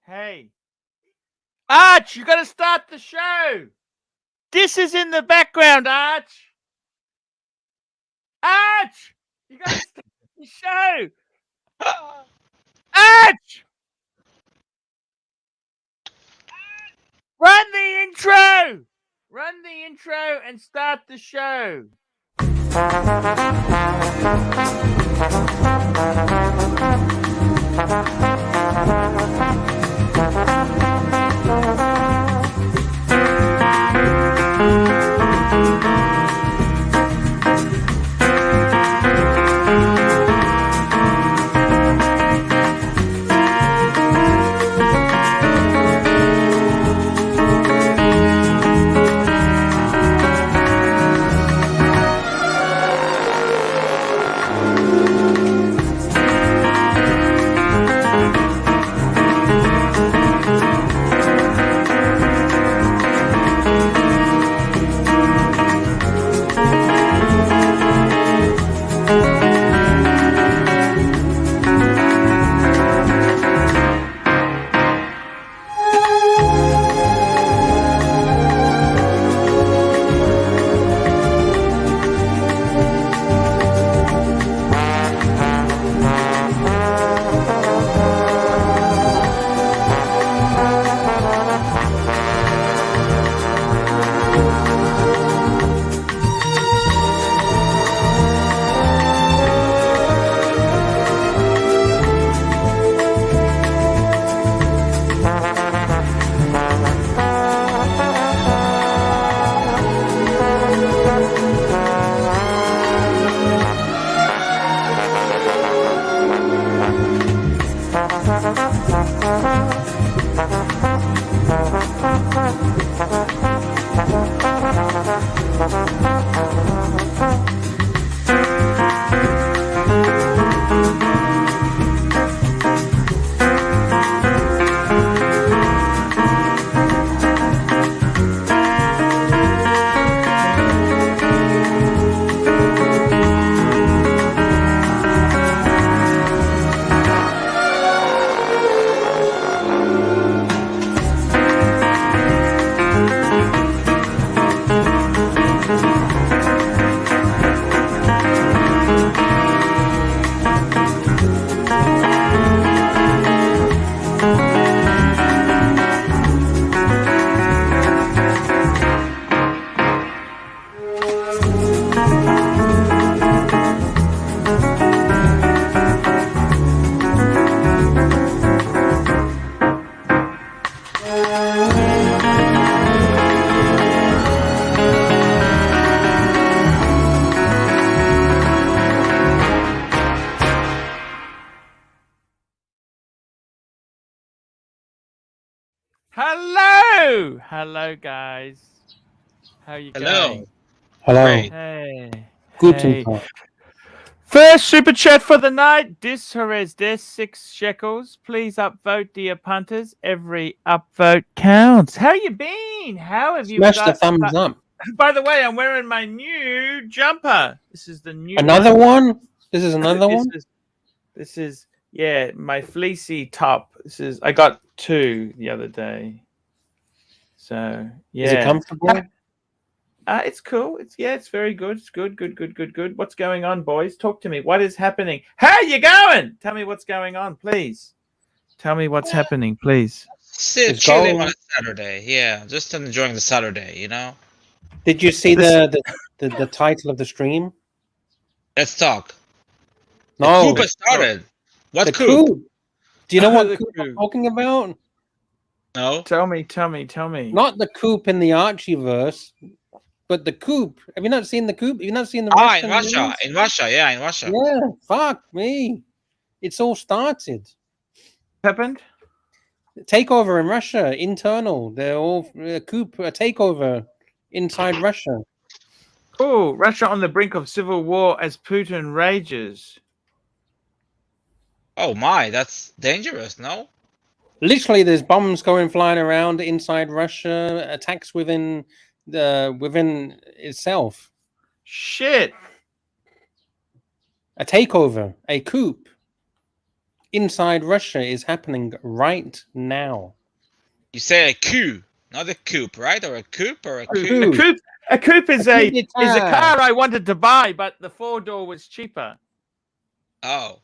Hey. Arch, you got to start the show. This is in the background, Arch. Arch, you got to start the show. Arch! Run the intro! Run the intro and start the show. Hello, guys. How you going? Hello. Hey. Guten Hey. Tag. First super chat for the night. This is 6 shekels. Please upvote, dear punters. Every upvote counts. How you been? How have you Smash the thumbs up. By the way, I'm wearing my new jumper. This is the new Another one? This is another one? This is yeah, my fleecy top. I got 2 the other day. So yeah. Is it comfortable? It's cool. It's very good. It's good. What's going on, boys? Talk to me. What is happening? How you going? Tell me what's going on, please. Tell me what's happening, please. Still chilling on a Saturday. Yeah, just enjoying the Saturday, you know? Did you see the title of the stream? Let's talk. No. The coup has started. What the coup? Do you know what coup I'm talking about? No. Tell me. Not the coup in the Archieverse, but the coup. Have you not seen the coup? Have you not seen the Russian Russian in Russia. news? In Russia, yeah, in Russia. Yeah, fuck me. It's all started. Happened? Takeover in Russia, internal. They're all a takeover inside Russia. Oh, Russia on the brink of civil war as Putin rages. Oh my, that's dangerous, no? Literally, there's bombs flying around inside Russia, attacks within itself. Shit. A takeover, a coup inside Russia is happening right now. You say a coup, not a coupe, right? Or a coupe or a A coup? coupe, a coupe is A a coup d'etat. car I wanted to buy, but the 4-door was cheaper. Oh,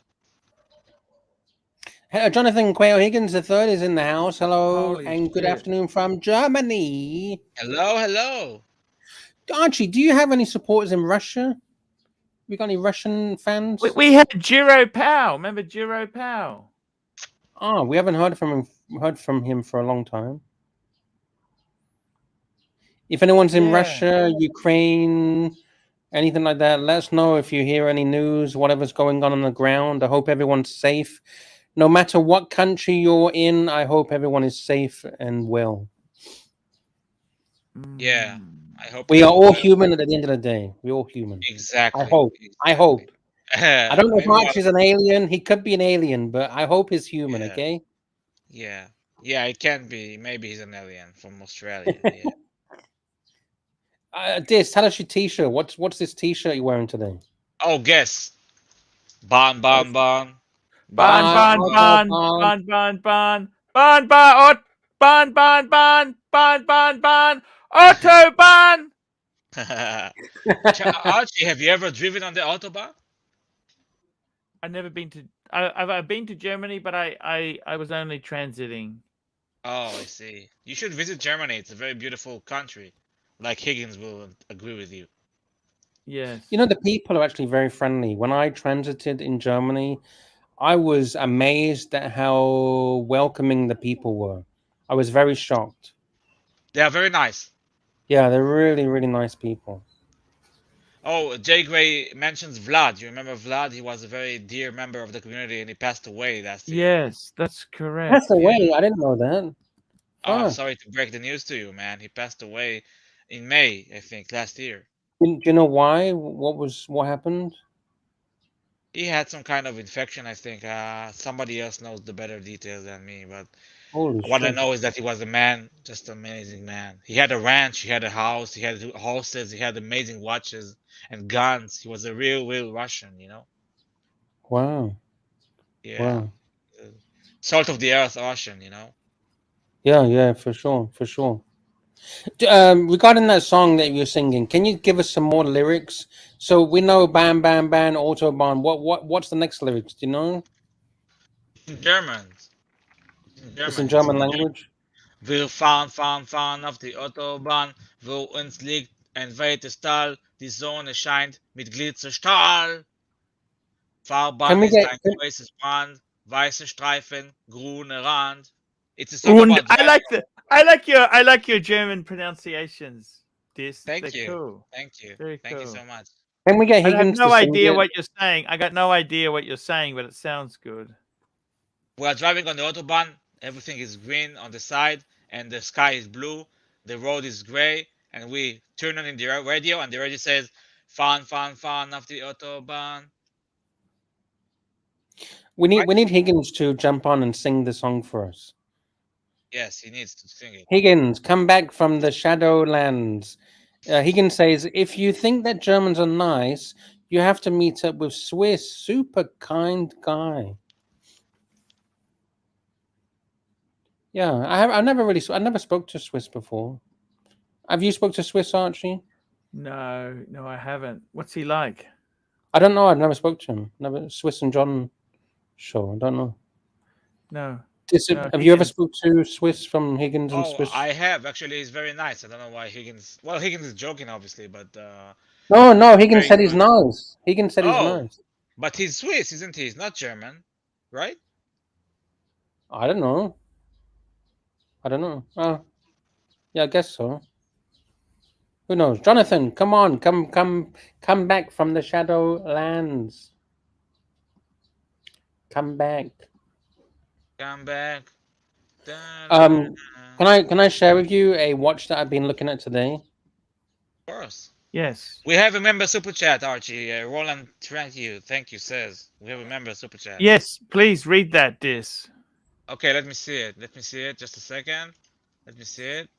Jonathan Quayle Higgins III is in the house. Hello, Holy and good shit. afternoon from Germany. hello, hello. Archie, do you have any supporters in Russia? We got any Russian fans? We had Jiro Pao. Remember Jiro Pao? Oh, we haven't heard from him for a long time. If anyone's in Yeah. Russia, Ukraine, anything like that, let us know if you hear any news, whatever's going on the ground. I hope everyone's safe. No matter what country you're in, I hope everyone is safe and well. Yeah, Mm. I hope We you are all will. human at the end of the day. We're all human. Exactly. I hope. I hope. I don't know if Maybe one- Archie's an alien. He could be an alien, but I hope he's human, Yeah. okay? Yeah, yeah, it can be. Maybe he's an alien from Australia. Yeah. Dis, tell us your t-shirt. What's this t-shirt you're wearing today? Oh, guess. Bon, bon, bon. Ban, ban, ban, ban, ban, ban, ban, ban, ban, ban, ban, ban, ban, ban, Autobahn. Archie, have you ever driven on the Autobahn? I've never been to. I've been to Germany, but I was only transiting. Oh, I see. You should visit Germany. It's a very beautiful country. Like Higgins will agree with you. Yes. You know, the people are actually very friendly. When I transited in Germany, I was amazed at how welcoming the people were. I was very shocked. They are very nice. Yeah, they're really, really nice people. Oh, Jay Gray mentions Vlad. You remember Vlad? He was a very dear member of the community and he passed away last year. Yes, that's correct. Passed away. I didn't know that. Oh, I'm Fuck. sorry to break the news to you, man. He passed away in May, I think, last year. Do you know why? What happened? He had some kind of infection, I think. Somebody else knows the better details than me, but Holy what I shit. know is that he was a man, just an amazing man. He had a ranch, he had a house, he had horses, he had amazing watches and guns. He was a real Russian, you know? Wow. Yeah. Wow. Salt of the earth Russian, you know? Yeah, for sure, for sure. Regarding that song that you're singing, can you give us some more lyrics? So we know "Bam Bam Bam" Autobahn. What's the next lyrics? Do you know? In German. It's in German language. Wir fahren auf die Autobahn, wo uns liegt ein weites Tal, die Sonne scheint mit Glitzerstahl. Fahrbahn ist ein weißes Band, weiße Streifen, grüner Rand. It's a song Und about driving. I like your German pronunciations. Thank you. Cool. Thank you. Very Thank you cool. so much. Can we get I have Higgins no to sing idea it? what you're saying. I got no idea what you're saying, but it sounds good. We are driving on the Autobahn. Everything is green on the side, and the sky is blue. The road is gray, and we turn on in the radio, and the radio says, fahren auf die Autobahn. We need Higgins to jump on and sing the song for us. Yes, he needs to sing it. Higgins, come back from the Shadowlands. Higgins says, if you think that Germans are nice, you have to meet up with Swiss. Super kind guy. Yeah, I never spoke to Swiss before. Have you spoke to Swiss, Archie? No, I haven't. What's he like? I don't know. I've never spoke to him. Never Swiss and John show. I don't know. No. Have you ever spoke to Swiss from Higgins and Swiss? I have actually. He's very nice. I don't know why Higgins. Well, Higgins is joking, obviously, but No. Higgins said he's nice. Higgins said he's nice. But he's Swiss, isn't he? He's not German, right? I don't know. Oh, yeah, I guess so. Who knows? Jonathan, come on, come back from the Shadowlands. Come back. Come back. Can I share with you a watch that I've been looking at today? Of course. Yes. We have a member super chat, Archie. Roland, thank you, says. We have a member super chat. Yes, please read that, Dis. Okay, let me see it. Just a second. Let me see it.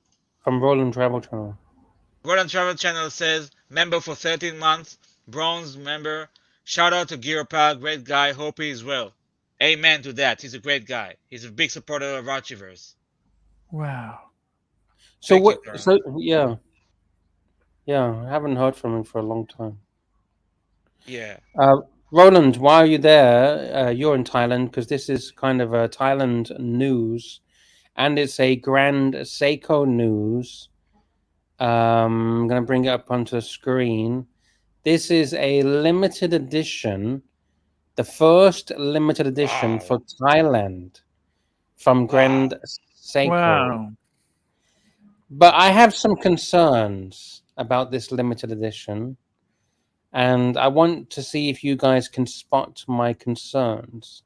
From Roland Travel Channel. Roland Travel Channel says, member for 13 months, bronze member. Shout out to Geopolitics, great guy. Hope he is well. Amen to that. He's a great guy. He's a big supporter of Archieverse. Wow. So Thank you, what? Colonel. So yeah, I haven't heard from him for a long time. Yeah. Roland, while you're there, you're in Thailand because this is kind of a Thailand news, and it's a Grand Seiko news. I'm going to bring it up onto the screen. This is a limited edition, the first limited edition Wow. for Thailand from Grand Seiko. Wow. But I have some concerns about this limited edition, and I want to see if you guys can spot my concerns.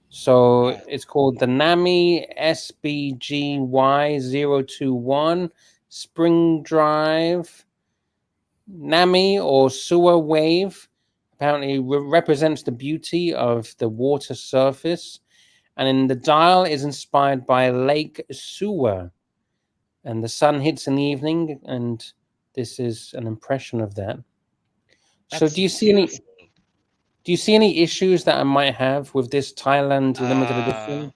So it's called the NAMI SBGY021 Spring Drive. NAMI or sewer wave apparently represents the beauty of the water surface, and in the dial is inspired by Lake Sewer, and the sun hits in the evening, and this is an impression of that. So do you see any issues that I might have with this Thailand limited edition?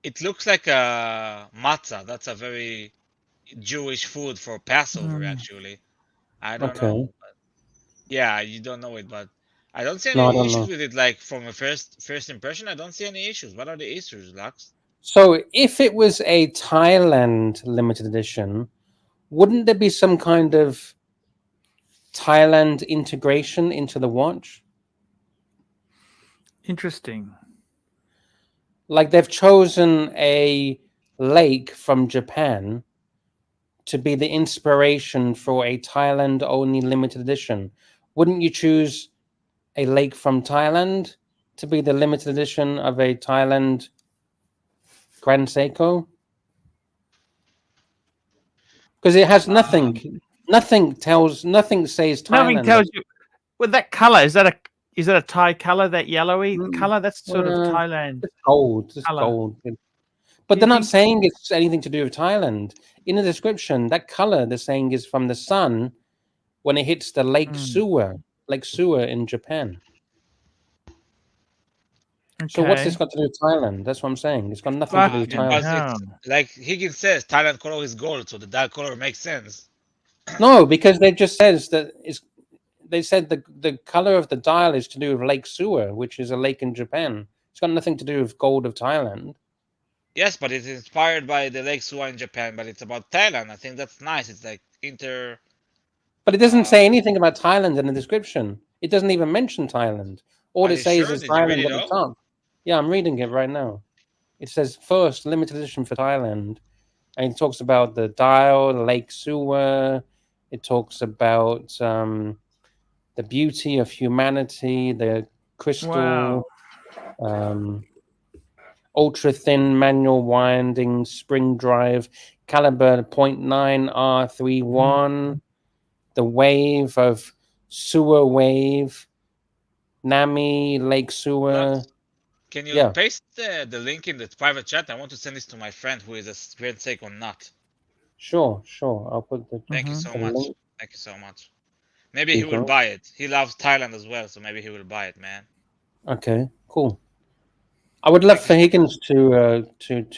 It looks like a matzah. That's a very Jewish food for Passover, actually. I don't know. But yeah, you don't know it, but I don't see No, I any don't issues know. with it. Like from a first impression, I don't see any issues. What are the issues, Lux? So if it was a Thailand limited edition, wouldn't there be some kind of Thailand integration into the watch? Interesting. Like they've chosen a lake from Japan to be the inspiration for a Thailand only limited edition. Wouldn't you choose a lake from Thailand to be the limited edition of a Thailand Grand Seiko? Because it has nothing. Nothing says Thailand. Nothing tells you. Well, that color is that a Thai color? That yellowy color? That's sort of Thailand. It's gold. It's Colour. gold. But they're not saying it's anything to do with Thailand. In the description, that color they're saying is from the sun when it hits the Lake Sewer in Japan. Okay. So what's this got to do with Thailand? That's what I'm saying. It's got nothing to do with Thailand. Because it's, like Higgins says, Thailand color is gold, so the dark color makes sense. No, because they just says that they said the color of the dial is to do with Lake Sewer, which is a lake in Japan. It's got nothing to do with gold of Thailand. Yes, but it's inspired by the Lake Sewer in Japan, but it's about Thailand. I think that's nice. It's like But it doesn't say anything about Thailand in the description. It doesn't even mention Thailand. All it says is Thailand at the top. Yeah, I'm reading it right now. It says first limited edition for Thailand. And it talks about the dial, the Lake Sewer. It talks about the beauty of humanity, the crystal, ultra thin manual winding spring drive, caliber 0.9 R31, the wave of sewer wave, NAMI, Lake Sewer. Can you paste the link in the private chat? I want to send this to my friend who is a Grand Seiko nut. Sure. I'll put the. Thank you so much. Link. Thank you so much. Maybe he will buy it. He loves Thailand as well, so maybe he will buy it, man. Okay, cool. I would love for Higgins to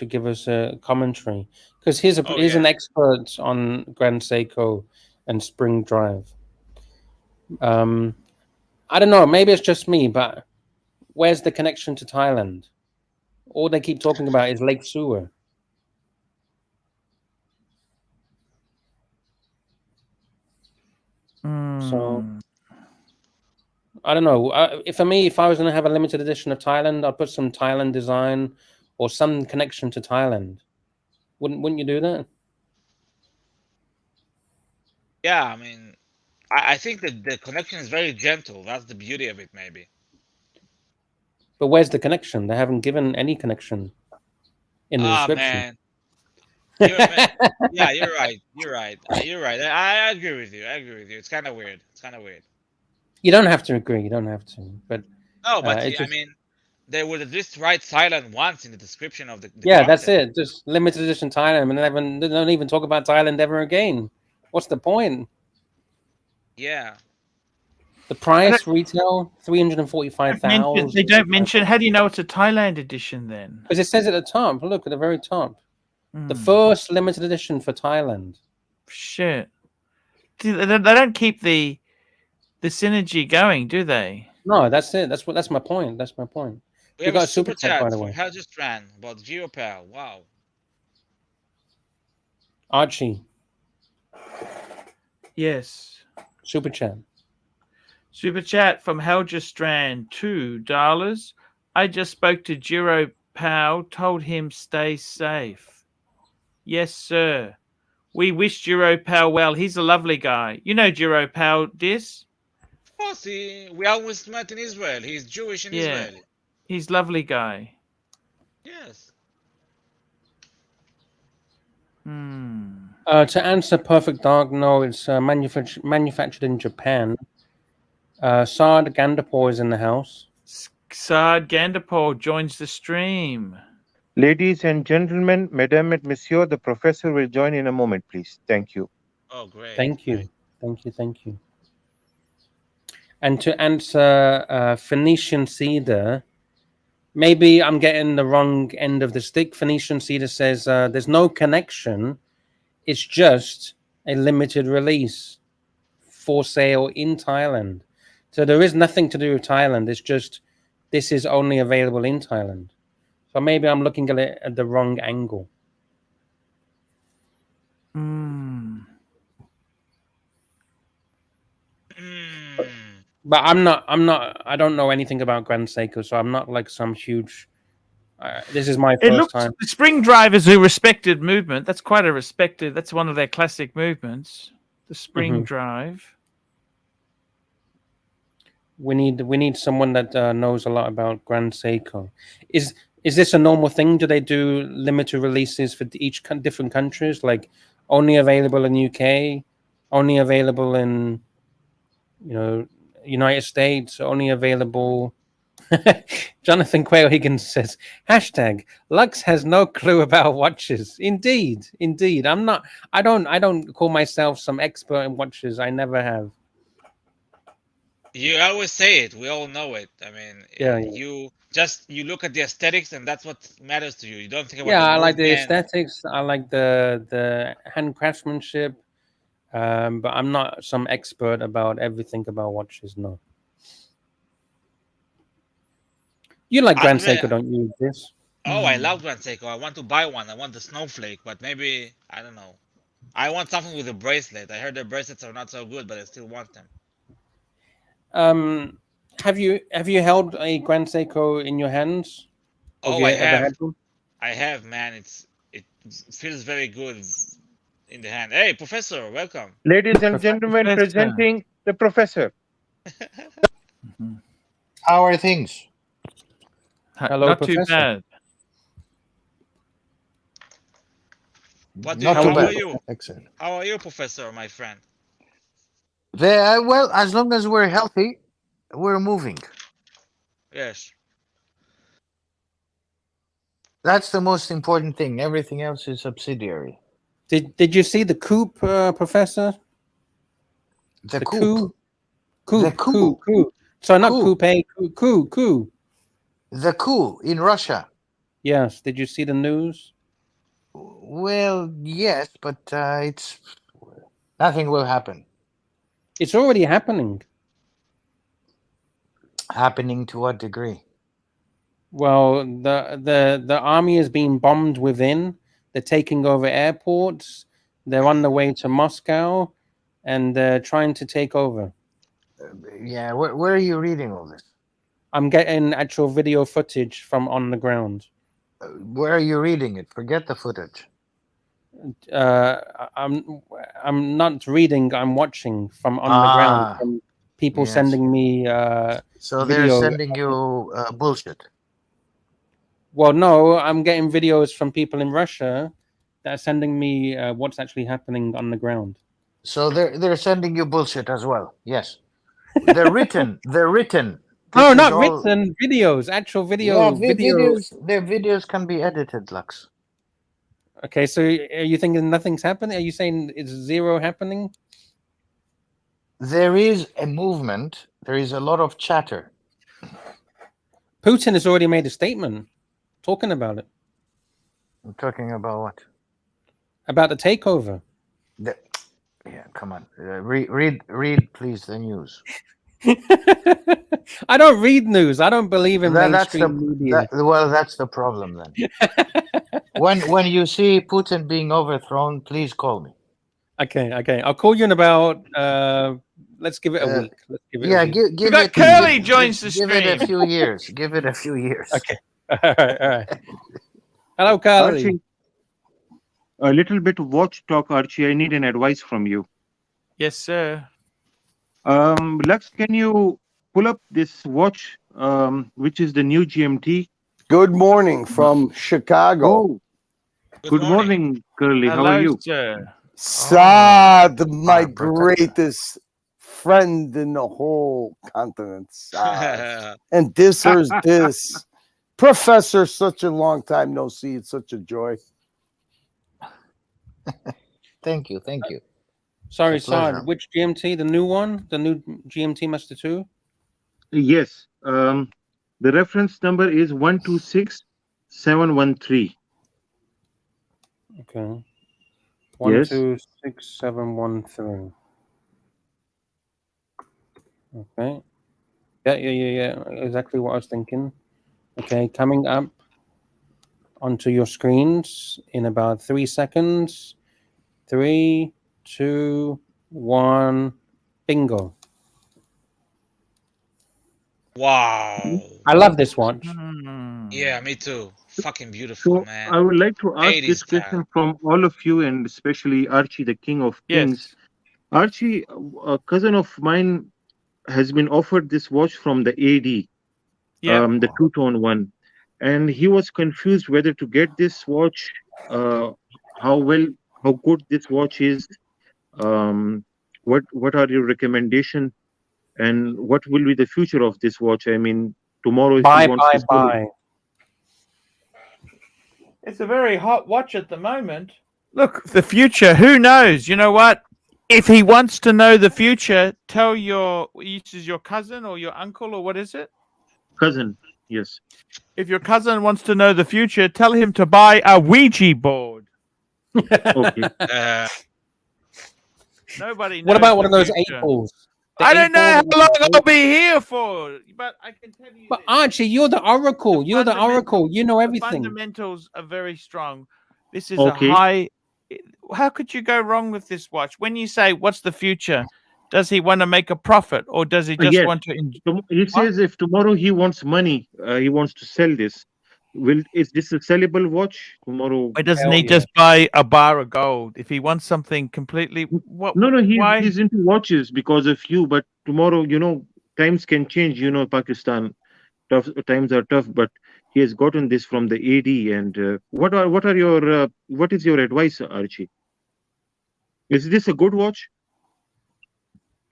give us a commentary because he's an expert on Grand Seiko and Spring Drive. I don't know. Maybe it's just me, but where's the connection to Thailand? All they keep talking about is Lake Sewer. So I don't know. For me, if I was going to have a limited edition of Thailand, I'd put some Thailand design or some connection to Thailand. Wouldn't you do that? Yeah, I mean, I think that the connection is very gentle. That's the beauty of it, maybe. But where's the connection? They haven't given any connection in the description. Man. Yeah, you're right. You're right. I agree with you. It's kind of weird. You don't have to agree. You don't have to. But no, but I mean, they would at least write Thailand once in the description of the yeah, content. That's it. Just limited edition Thailand, and they don't even talk about Thailand ever again. What's the point? Yeah. The price retail $345,000. They don't mention. How do you know it's a Thailand edition then? Because it says at the top. Look at the very top. The Hmm. first limited edition for Thailand. Shit. They don't keep the synergy going, do they? No, that's it. That's my point. That's my point. We You have got a super chat by the from way. Helgestran about Geopower. Wow. Archie, Yes. super chat. Super chat from Helgestrand, $2. I just spoke to Jiro Pao, told him stay safe. Yes, sir. We wish Jiro Pao well. He's a lovely guy. You know Jiro Pao, Dis? Of course, we always met in Israel. He's Jewish in Israel. He's lovely guy. Yes. To answer Perfect Dark, no, it's manufactured in Japan. Saad Gandapur is in the house. Saad Gandapur joins the stream. Ladies and gentlemen, Madame and Monsieur, the professor will join in a moment, please. Thank you. Oh, great. Thank you. Great. Thank you. Thank you. And to answer Phoenician Cedar, maybe I'm getting the wrong end of the stick. Phoenician Cedar says there's no connection. It's just a limited release for sale in Thailand. So there is nothing to do with Thailand. It's just this is only available in Thailand. So maybe I'm looking at it at the wrong angle. But I don't know anything about Grand Seiko, so I'm not like some huge. This is my first time. The Spring Drive is a respected movement. That's quite a respected. That's one of their classic movements. The Spring Drive. We need someone that knows a lot about Grand Seiko. Is this a normal thing? Do they do limited releases for each different countries? Like only available in UK, only available in United States, only available. Jonathan Quayle Higgins says #Lux has no clue about watches. Indeed. I don't call myself some expert in watches. I never have. You always say it. We all know it. I mean, yeah. You look at the aesthetics, and that's what matters to you. You don't think about. Yeah, I like the aesthetics. I like the hand craftsmanship. But I'm not some expert about everything about watches. No. You like Grand Seiko, don't you, Chris? Oh, I love Grand Seiko. I want to buy one. I want the snowflake, but maybe I don't know. I want something with a bracelet. I heard the bracelets are not so good, but I still want them. Have you held a Grand Seiko in your hands? Oh, I have. I have, man. It feels very good in the hand. Hey, Professor, welcome. Ladies and gentlemen, presenting the professor. How are things? Hello, not Professor. Too bad. Not too how bad. are you? Excellent. How are you, Professor, my friend? Well, as long as we're healthy, we're moving. Yes. That's the most important thing. Everything else is subsidiary. Did you see the Coup, Professor? The Coup. Coup. So not coupe, Coup. The Coup in Russia. Yes. Did you see the news? Well, yes, but it's nothing will happen. It's already happening. Happening to what degree? Well, the army is being bombed within. They're taking over airports. They're on the way to Moscow, and they're trying to take over. Yeah, where are you reading all this? I'm getting actual video footage from on the ground. Where are you reading it? Forget the footage. I'm not reading. I'm watching from on the ground. From people sending me. So video. they're sending you bullshit. Well, no, I'm getting videos from people in Russia that are sending me what's actually happening on the ground. So they're sending you bullshit as well. Yes, they're written. They're written. No, not written. Videos, actual video. Yeah, videos. Their videos can be edited, Lux. Okay, so are you thinking nothing's happening? Are you saying it's zero happening? there is a movement. There is a lot of chatter. Putin has already made a statement talking about it, I'm talking about what? about the takeover. Yeah, come on. Read, please, the news. I don't read news. I don't believe in mainstream media. Well, that's the problem then. when you see Putin being overthrown, please call me. Okay. I'll call you in about. Let's give it a week. Let's give it. Yeah, a week. give got it. Curly joins the Give it a stream. few years. Give it a few years. Okay. All right. Hello, Carly. Archie, a little bit of watch talk, Archie. I need an advice from you. Yes, sir. Lux, can you pull up this watch, which is the new GMT? Good morning from Chicago. Oh, good morning, Curly. How are you? Sir. Saad, my protect. greatest friend in the whole continent. Saad. And this or this. Professor, such a long time no see. It's such a joy. Thank you. Sorry, It's a pleasure. Saad. Which GMT? The new one? The new GMT Master 2? Yes. The reference number is 126713. Okay. Yes. 126713. Okay. Yeah. Exactly what I was thinking. Okay, coming up onto your screens in about 3 seconds. 3, 2, 1. Bingo. Wow. I love this watch. Yeah, me too. Fucking beautiful, So man. I would like to ask 80s this question from all of you, and especially Archie, the king of kings. Yes. Archie, a cousin of mine has been offered this watch from the AD, Yeah. the two-tone one, and he was confused whether to get this watch, how good this watch is, what are your recommendations, and what will be the future of this watch? I mean, tomorrow if he wants to sell it. Bye. It's a very hot watch at the moment. Look, the future, who knows? You know what? If he wants to know the future, tell your cousin or your uncle or what is it? Cousin, yes. If your cousin wants to know the future, tell him to buy a Ouija board. Okay. Nobody knows. What about one of those future. 8 balls? I don't know how long I'll be here for, but I can tell you. But this. Archie, you're the oracle. You're the oracle. You know The everything. fundamentals are very strong. This is Okay. a high. How could you go wrong with this watch? When you say, "What's the future?" Does he want to make a profit, or does he just Yes. want to? He says if tomorrow he wants money, he wants to sell this. Is this a sellable watch tomorrow? Why doesn't Hell he yeah. just buy a bar of gold if he wants something completely? What? No, why? he's into watches because of you. But tomorrow, times can change. Pakistan, times are tough. But he has gotten this from the AD. And what is your advice, Archie? Is this a good watch?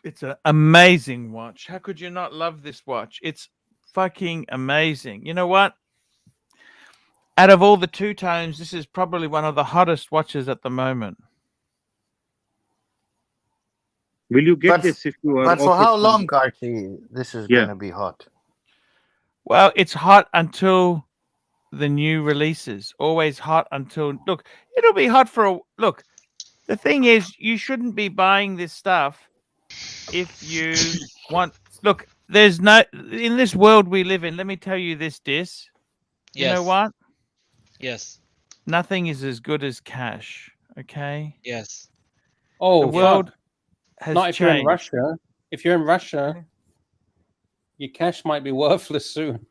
It's an amazing watch. How could you not love this watch? It's fucking amazing. You know what? Out of all the two-tones, this is probably one of the hottest watches at the moment. Will you get But- this if you are? But for offered how some- long, Archie, this is Yeah. going to be hot? Well, it's hot until the new releases. Always hot until... Look, it'll be hot for a... Look, the thing is, you shouldn't be buying this stuff if you want... Look, there's no... In this world we live in, let me tell you this, Dis. You know what? Yes. Nothing is as good as cash, okay? Yes. Oh, The world fuck. has Not if you're in changed. Russia. If you're in Russia, your cash might be worthless soon.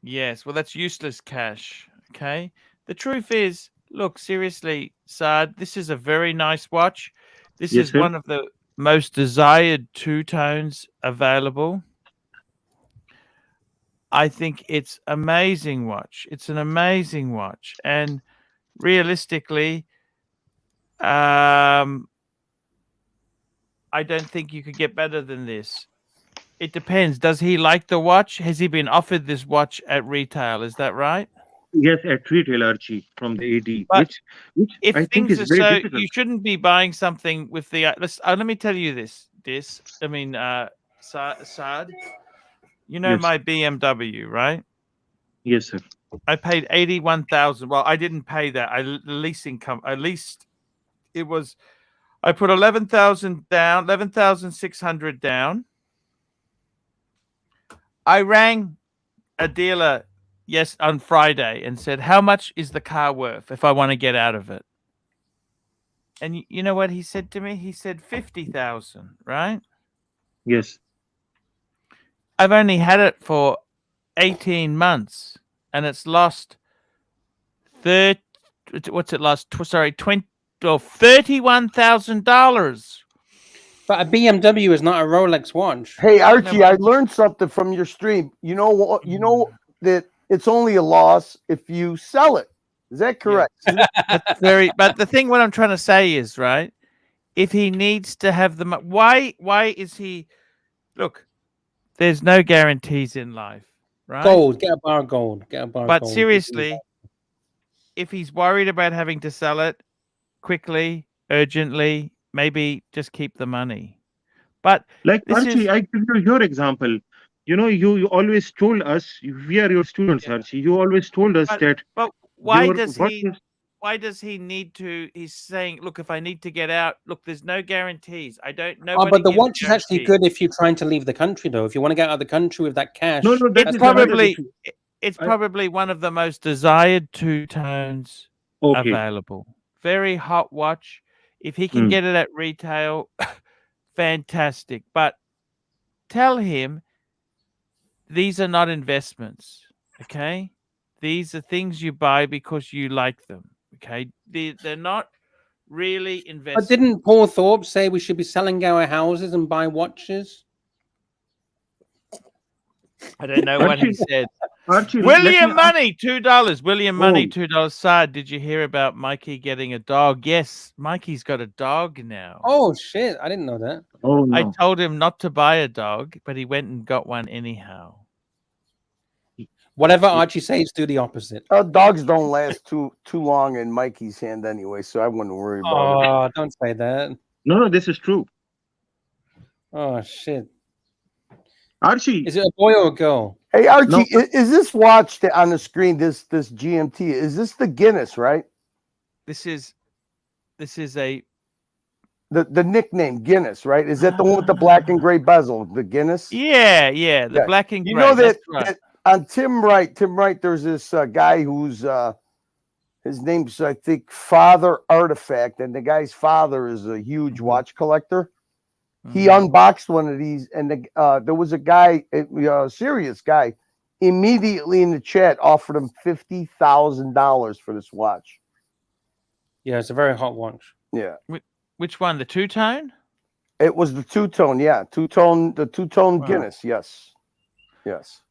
Yes, well, that's useless cash, okay? The truth is, look, seriously, Saad, this is a very nice watch. This Yes, is sir. one of the most desired two-tones available. I think it's amazing watch. It's an amazing watch. And realistically, I don't think you could get better than this. It depends. Does he like the watch? Has he been offered this watch at retail? Is that right? Yes, at retail, Archie, from the AD, But which If I think things is are very so, difficult. you shouldn't be buying something with the. Let me tell you this. Dis. I mean, Saad. You know Yes. my BMW, right? Yes, sir. I paid 81,000. Well, I didn't pay that. I leased. It was. I put 11,000 down, 11,600 down. I rang a dealer on Friday and said, "How much is the car worth if I want to get out of it?" And you know what he said to me? He said 50,000, right? Yes. I've only had it for 18 months and it's lost $31,000. But a BMW is not a Rolex watch. Hey Archie, I learned something from your stream. You know what? You know that it's only a loss if you sell it. Is that correct? But the thing, what I'm trying to say is, right? If he needs to have the why is he? Look, there's no guarantees in life, right? Gold, get a bar of gold. Get a bar of But gold. seriously, if he's worried about having to sell it quickly, urgently, maybe just keep the money. But like Archie, I give you your example. You know, you always told us, we are your students, Archie. You always told us that. But why does he need to? He's saying, look, if I need to get out, look, there's no guarantees. I don't know. Oh, but the watch is actually good if you're trying to leave the country, though. If you want to get out of the country with that cash, no, it's probably one of the most desired two-tones available. Very hot watch. If he can get it at retail, fantastic. But tell him these are not investments, okay? These are things you buy because you like them, okay? They're not really investments. But didn't Paul Thorpe say we should be selling our houses and buy watches? I don't know what he said. Archie, William Money, $2. William Money, $2. Sad. Did you hear about Mikey getting a dog? Yes, Mikey's got a dog now. Oh, shit. I didn't know that. Oh, no. I told him not to buy a dog, but he went and got one anyhow. Whatever Archie says, do the opposite. Dogs don't last too long in Mikey's hand anyway, so I wouldn't worry about it. Oh, don't say that. No, this is true. Oh, shit. Archie. Is it a boy or a girl? Hey, Archie, is this watch on the screen, this GMT, is this the Guinness, right? This is the nickname Guinness, right? Is that the one with the black and gray bezel, the Guinness? Yeah, the black and gray. You know that on Tim Wright, there's this guy who's his name's, I think, Father Artifact, and the guy's father is a huge watch collector. He unboxed one of these, and there was a guy, a serious guy, immediately in the chat offered him $50,000 for this watch. Yeah, it's a very hot watch. Yeah. Which one? The two-tone? It was the two-tone, yeah. The two-tone Guinness, yes. Yes.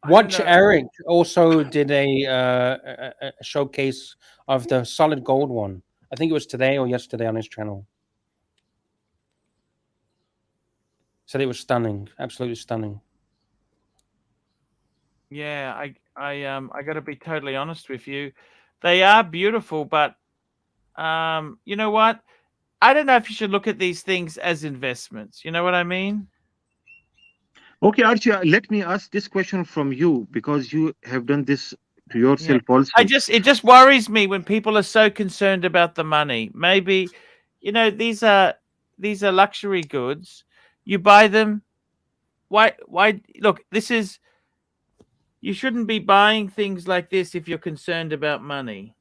Watch Eric also did a showcase of the solid gold one. I think it was today or yesterday on his channel. Said it was stunning, absolutely stunning. Yeah, I got to be totally honest with you. They are beautiful, but you know what? I don't know if you should look at these things as investments. You know what I mean? Okay, Archie, let me ask this question from you, because you have done this to yourself also. It just worries me when people are so concerned about the money. Maybe, you know, these are luxury goods. You buy them. Why look, you shouldn't be buying things like this if you're concerned about money.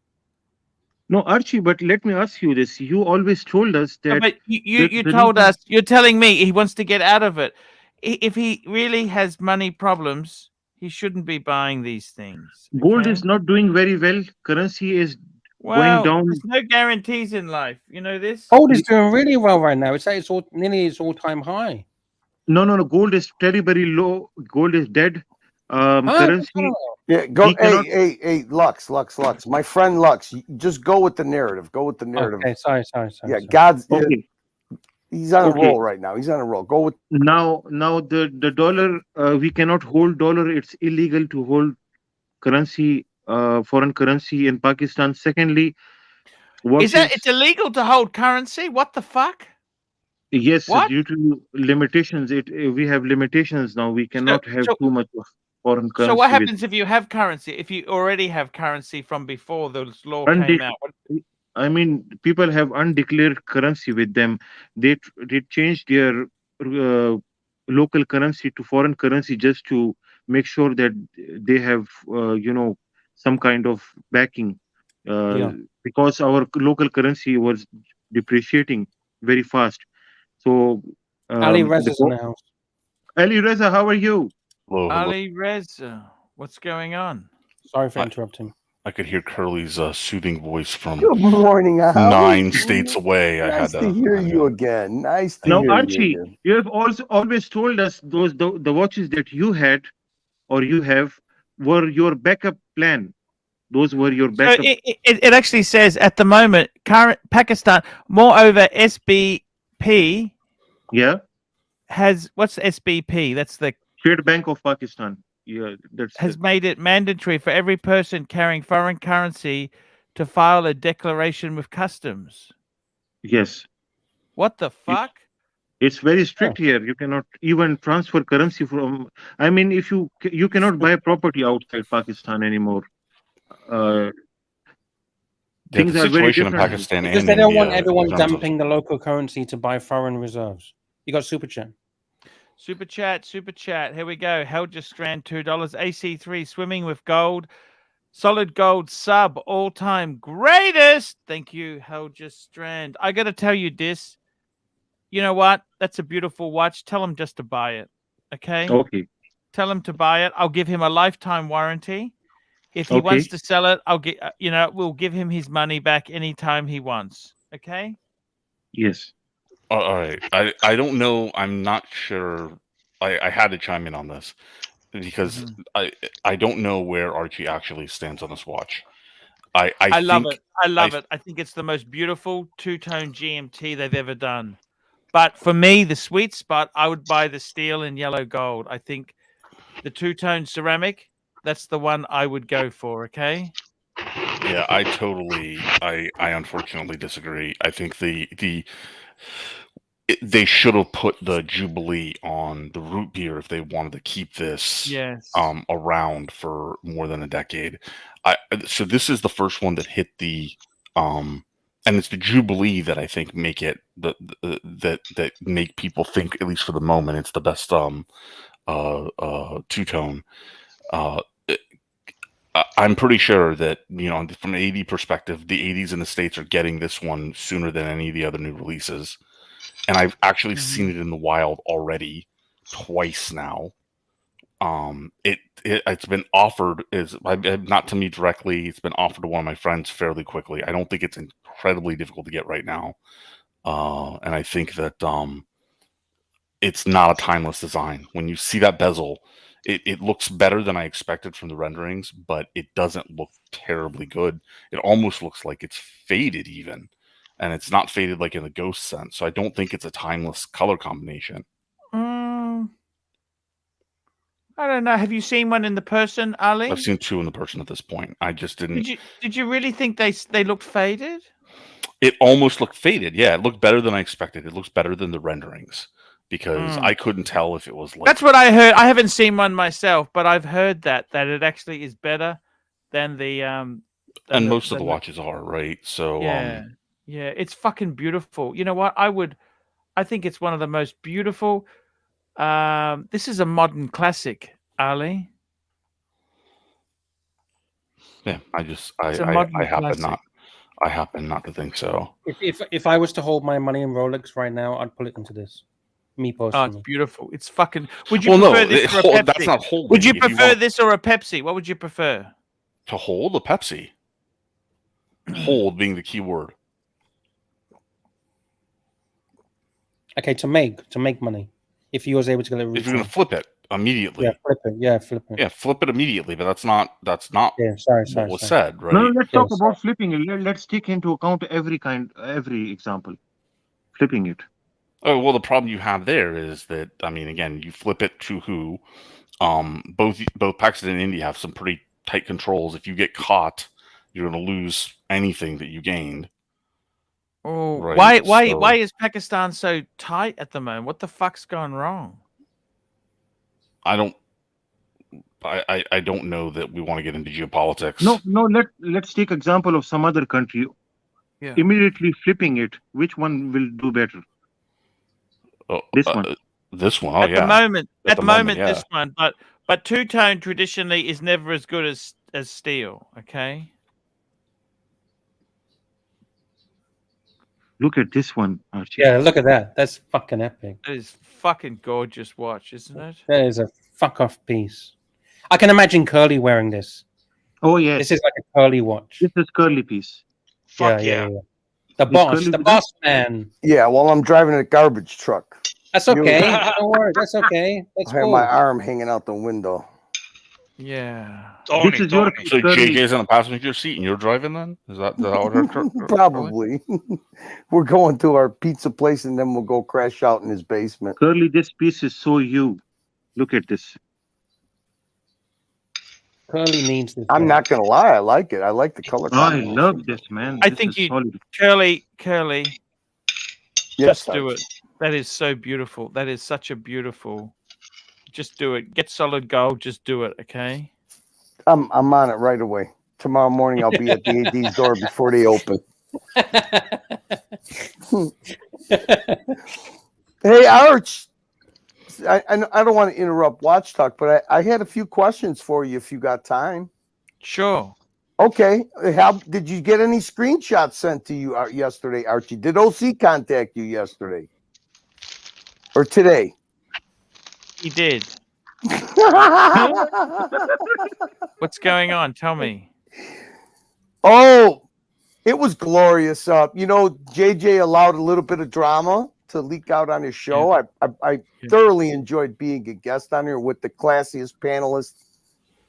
No, Archie, but let me ask you this. You always told us that... No, but you told us, you're telling me he wants to get out of it. If he really has money problems, he shouldn't be buying these things. Okay? Gold is not doing very well. Currency is going down. There's no guarantees in life. You know this? Gold is doing really well right now. It's nearly its all-time high. No. Gold is terribly low. Gold is dead. Currency... Yeah, go. Hey, Lux. My friend Lux, just go with the narrative. Okay, sorry. Yeah, sorry. He's on a roll right now. He's on a roll. Go with now the dollar. We cannot hold dollar. It's illegal to hold currency, foreign currency in Pakistan. Secondly, it's illegal to hold currency? What the fuck? Yes, so What? due to limitations, we have limitations now. We cannot have So, too much of foreign so what currency with happens if you have currency? If you already have currency from before this law came undec- out? I mean, people have undeclared currency with them. They changed their local currency to foreign currency just to make sure that they have some kind of backing. Yeah. Because our local currency was depreciating very fast. So Ali um, the Reza's in the house. Ali Reza, how are you? Hello, hello. Ali Reza, what's going on? Sorry for Hi. interrupting. I could hear Curly's soothing voice from Good morning, Ali. 9 states away. I Nice had to hear you again. Nice to Now, hear Archie, you again. you have also always told us the watches that you had or you have were your backup plan. Those were your So backup. it actually says at the moment, current Pakistan, moreover, SBP Yeah, has what's the SBP? That's the State Bank of Pakistan. Yeah, has made it mandatory for every person carrying foreign currency to file a declaration with customs. yes. What the fuck? It's very strict here. You cannot even transfer currency from. I mean, if you cannot buy property outside Pakistan anymore. Yeah, Things the are very situation in different. Pakistan Because and they don't want India everyone in terms of- dumping the local currency to buy foreign reserves. You got super chat. Super chat. Here we go. Helger Strand, $2. AC3 swimming with gold. Solid gold sub, all-time greatest. Thank you, Helger Strand. I got to tell you this. You know what? That's a beautiful watch. Tell him just to buy it. Okay? Okay. Tell him to buy it. I'll give him a lifetime warranty. If he Okay. wants to sell it, I'll get. We'll give him his money back anytime he wants. Okay? Yes. all right. I don't know. I'm not sure. I had to chime in on this because I don't know where Archie actually stands on this watch. I love think it. I love it. I think it's the most beautiful two-tone GMT they've ever done. But for me, the sweet spot, I would buy the steel and yellow gold. I think the two-tone ceramic, that's the one I would go for, okay? Yeah, I unfortunately disagree. I think they should have put the Jubilee on the root beer if they wanted to keep this Yes. around for more than a decade. So this is the first one that hit the and it's the Jubilee that I think make it that make people think, at least for the moment, it's the best two-tone. I'm pretty sure that, from an 80 perspective, the 80s in the States are getting this one sooner than any of the other new releases. And I've actually seen it in the wild already twice now. It's been offered not to me directly. It's been offered to one of my friends fairly quickly. I don't think it's incredibly difficult to get right now. And I think that it's not a timeless design. When you see that bezel, it looks better than I expected from the renderings, but it doesn't look terribly good. It almost looks like it's faded even. And it's not faded like in the ghost sense. So I don't think it's a timeless color combination. I don't know. Have you seen one in the person, Ali? I've seen two in the person at this point. I just didn't. Did you really think they looked faded? It almost looked faded. Yeah, it looked better than I expected. It looks better than the renderings because I couldn't tell if it was like. That's what I heard. I haven't seen one myself, but I've heard that it actually is better than the and most of the watches are, right? So yeah, it's fucking beautiful. You know what? I think it's one of the most beautiful. This is a modern classic, Ali. Yeah, I happen not to think so. If I was to hold my money in Rolex right now, I'd put it into this. Me personally. Oh, it's beautiful. It's fucking. Would you prefer this or a Pepsi? That's not holding. Would you prefer this or a Pepsi? What would you prefer? To hold a Pepsi. Hold being the key word. Okay, to make money. If you was able to get it, if you're going to flip it immediately, flip it. Yeah, flip it. Yeah, flip it immediately. But that's not. Yeah, sorry. What was said, right? No, let's talk about flipping it. Let's take into account every example. Flipping it. Oh well, the problem you have there is that again, you flip it to who? Both Pakistan and India have some pretty tight controls. If you get caught, you're going to lose anything that you gained. Oh, Right, why so- is Pakistan so tight at the moment? What the fuck's gone wrong? I don't know that we want to get into geopolitics. No. Let's take example of some other country. Yeah. Immediately flipping it. Which one will do better? Oh, This one. This one. Oh, At yeah. the moment, At the moment, this one, but two-tone traditionally is never as good as steel. Okay. Look at this one, Archie. Yeah, look at that. That's fucking epic. That is fucking gorgeous watch, isn't it? That is a fuck off piece. I can imagine Curly wearing this. Oh yes. This is like a Curly watch. This is curly piece. Fuck yeah. The boss, Curly the with boss man. Yeah, well, I'm driving a garbage truck. That's okay. Don't worry. That's okay. That's I have cool. my arm hanging out the window. Yeah. Tony, This is your Tony. So curly. JJ's in the passenger seat and you're driving then? Is that how it works? Probably. We're going to our pizza place and then we'll go crash out in his basement. Curly, this piece is so you. Look at this. Curly needs this. I'm not gonna lie, I like it. I like the color. I combination. love this, man. I This think is you- solid. Curly, Yes, just do it. That is so beautiful. That is such a beautiful. Just do it. Get solid gold. Just do it. Okay. I'm on it right away. Tomorrow morning I'll be at the AD's door before they open. Hey, Arch. I don't want to interrupt Watch Talk, but I had a few questions for you if you got time. Sure. Okay. How did you get any screenshots sent to you yesterday, Archie? Did OC contact you yesterday or today? He did. What's going on? Tell me. Oh, it was glorious. JJ allowed a little bit of drama to leak out on his show. I thoroughly enjoyed being a guest on here with the classiest panelists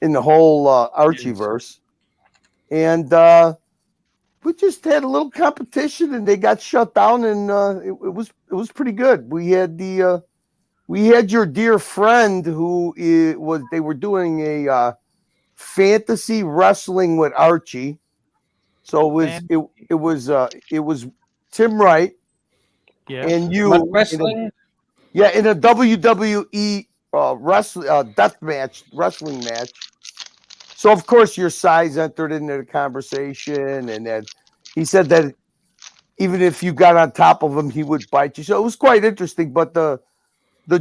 in the whole Archieverse. And we just had a little competition and they got shut down and it was pretty good. We had your dear friend who they were doing a fantasy wrestling with Archie. So it was Tim Wright and you Mud wrestling? in a WWE wrestling match. So of course your size entered into the conversation, and that he said that even if you got on top of him, he would bite you. So it was quite interesting. But the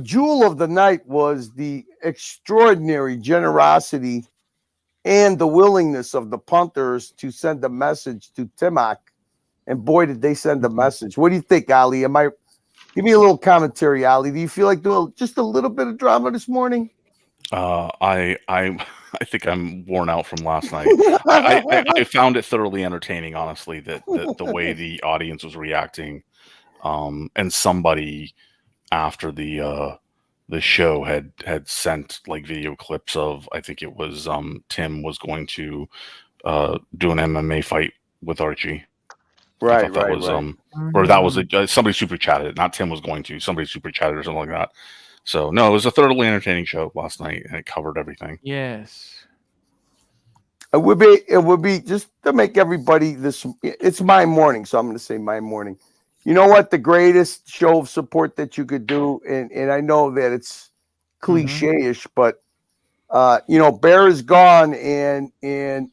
jewel of the night was the extraordinary generosity and the willingness of the punters to send a message to Timok. And boy, did they send a message. What do you think, Ali? Give me a little commentary, Ali. Do you feel like doing just a little bit of drama this morning? I think I'm worn out from last night. I found it thoroughly entertaining, honestly, that the way the audience was reacting, and somebody after the show had sent like video clips of, I think it was Tim was going to do an MMA fight with Archie. Right. Or that was somebody super chatted. Not Tim was going to. Somebody super chatted or something like that. So no, it was a thoroughly entertaining show last night, and it covered everything. Yes. It would be just to make everybody this. It's my morning, so I'm going to say my morning. You know what? The greatest show of support that you could do, and I know that it's cliche-ish, but Bear is gone and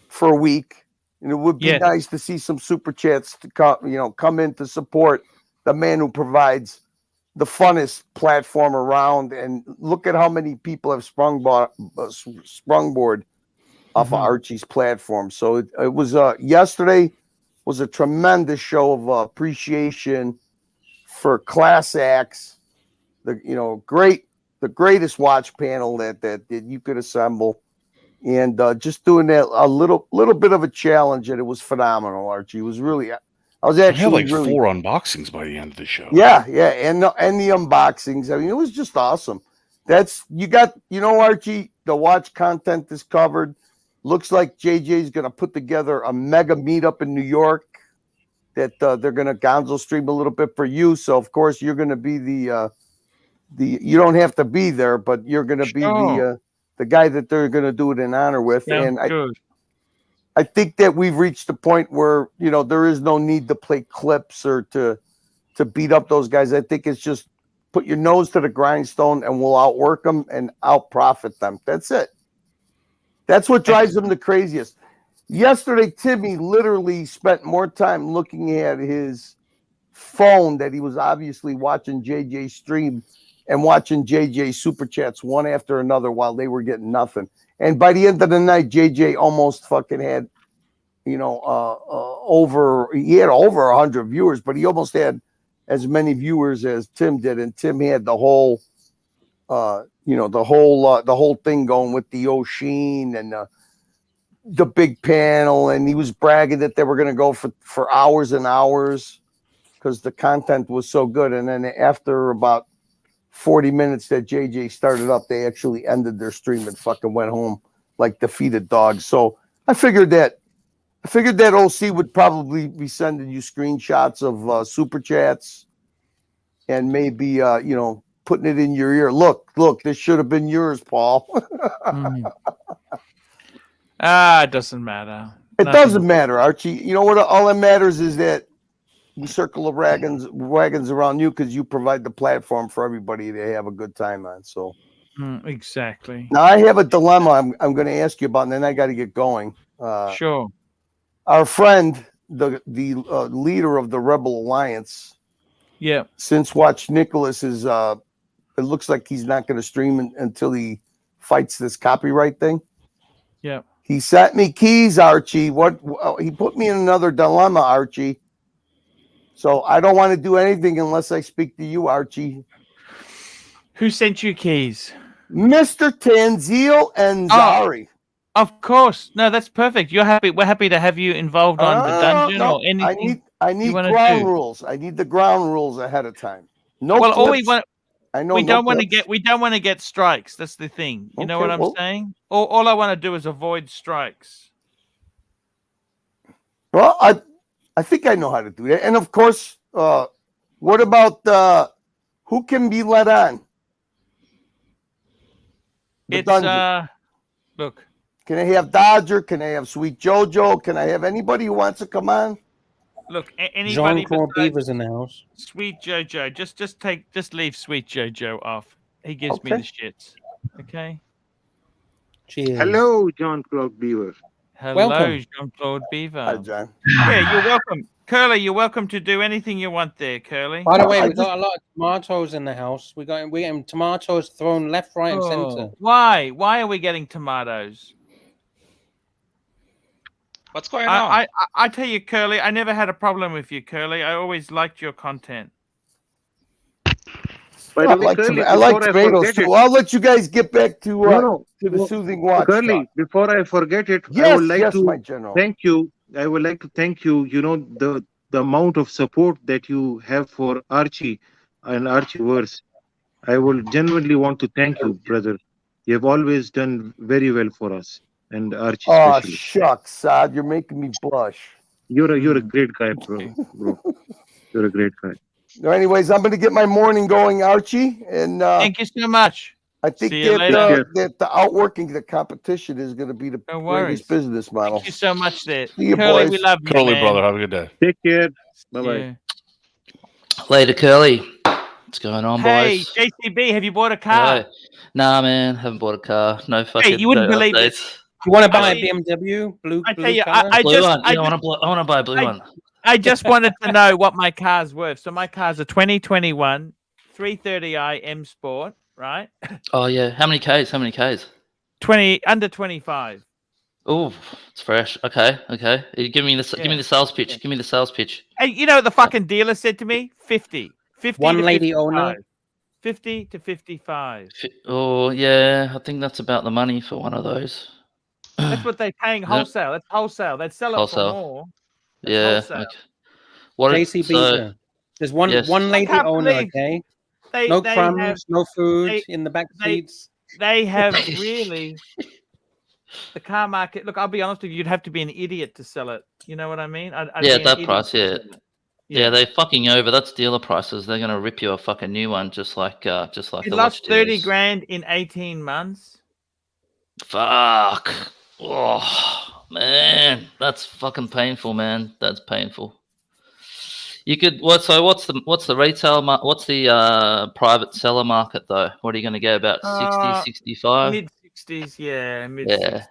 for a week, and it would be nice to see some super chats to come in to support the man who provides the funnest platform around. And look at how many people have sprungboard off of Archie's platform. So it was yesterday was a tremendous show of appreciation for class acts. The greatest watch panel that you could assemble, and just doing that a little bit of a challenge, and it was phenomenal. Archie, it was really. I was actually had like 4 unboxings by the end of the show. Yeah, and the unboxings. I mean, it was just awesome. Archie, the watch content is covered. Looks like JJ is going to put together a mega meetup in New York that they're going to Gonzo stream a little bit for you. So of course you're going to be the you don't have to be there, but you're going to be the guy that they're going to do it in honor with. Sounds And good. I think that we've reached a point where, you know, there is no need to play clips or to beat up those guys. I think it's just put your nose to the grindstone and we'll outwork them and outprofit them. That's it. That's what drives them the craziest. Yesterday, Timmy literally spent more time looking at his phone that he was obviously watching JJ stream and watching JJ super chats one after another while they were getting nothing. And by the end of the night, JJ almost fucking had, you know, over 100 viewers, but he almost had as many viewers as Tim did. And Tim had the whole, you know, the whole thing going with the Oshin and the big panel. And he was bragging that they were going to go for hours and hours because the content was so good. And then after about 40 minutes that JJ started up, they actually ended their stream and fucking went home like defeated dogs. So I figured that OC would probably be sending you screenshots of super chats and maybe you know, putting it in your ear. Look, this should have been yours, Paul. It doesn't matter. It doesn't matter, Archie. You know what? All that matters is that we circle the wagons around you because you provide the platform for everybody to have a good time on. So exactly. now I have a dilemma I'm going to ask you about, and then I got to get going. Sure. Our friend, the leader of the Rebel Alliance, since Watch Nicholas is, it looks like he's not going to stream until he fights this copyright thing. Yeah. He sent me keys, Archie. He put me in another dilemma, Archie. So I don't want to do anything unless I speak to you, Archie. Who sent you keys? Mr. Tanzil and Zari. Of course. No, that's perfect. You're happy. We're happy to have you involved on the dungeon or anything. I need ground rules. I need the ground rules ahead of time. No. Well, all we clips. want. I know we don't want to get. We don't want to get strikes. That's the thing. You know what I'm saying? All I want to do is avoid strikes. Well, I think I know how to do that. And of course, what about who can be let on? Look. Can I have Dodger? Can I have Sweet Jojo? Can I have anybody who wants to come on? Look, anybody. Jean-Claude Beaver's in the house. Sweet Jojo, just leave Sweet Jojo off. He gives me the shits. Okay. Cheers. Hello, Jean-Claude Beaver. Hello, Jean-Claude Beaver. Hi, John. Yeah, you're welcome. Curly, you're welcome to do anything you want there, Curly. By the way, we got a lot of tomatoes in the house. We getting tomatoes thrown left, right, and center. Why? Why are we getting tomatoes? What's going on? I tell you, Curly, I never had a problem with you, Curly. I always liked your content. I like tomatoes too. I'll let you guys get back to the soothing watch. Curly, before I forget it, yes, I would like to my general. thank you. I would like to thank you. You know, the amount of support that you have for Archie and Archieverse. I will genuinely want to thank you, brother. You have always done very well for us. And Archie, especially. Shucks, Sad, you're making me blush. You're a great guy, bro. You're a great guy. Anyways, I'm going to get my morning going, Archie, and thank you so much. I think that the outworking the competition is going to be the greatest business model. Thank you so much, there. See you, Curly, boys. we love you, Curly, man. brother, have a good day. Take care. Bye bye. Later, Curly. What's going on, Hey, boys? JCB, have you bought a car? Hello. Nah, man, haven't bought a car. No fucking. Hey, you wouldn't believe it. You want to buy a BMW? Blue one. I want to buy a blue one. I just wanted to know what my car's worth. So my car's a 2021 330i M Sport, right? Oh yeah. How many Ks? 20 under 25. Oh, it's fresh. Okay. Give me the sales pitch. Give me the sales pitch. Hey, you know what the fucking dealer said to me? 50. 50 one to lady 55. owner. 50 to 55. Oh yeah, I think that's about the money for one of those. That's what they're paying wholesale. That's wholesale. They'd sell it for more. That's yeah. Okay. What JCB? There's one lady owner. Okay. No crumbs, no food in the back seats. They have really the car market. Look, I'll be honest with you. You'd have to be an idiot to sell it. You know what I mean? I'd yeah, that price. Yeah, they're fucking over. That's dealer prices. They're gonna rip you a fucking new one, just like you the lost watch 30 grand in 18 months. Fuck. Oh. man, that's fucking painful, man. That's painful. You could what? So what's the retail? What's the private seller market though? What are you going to get about 60, 65? Mid 60s, yeah, mid Yeah. 60s.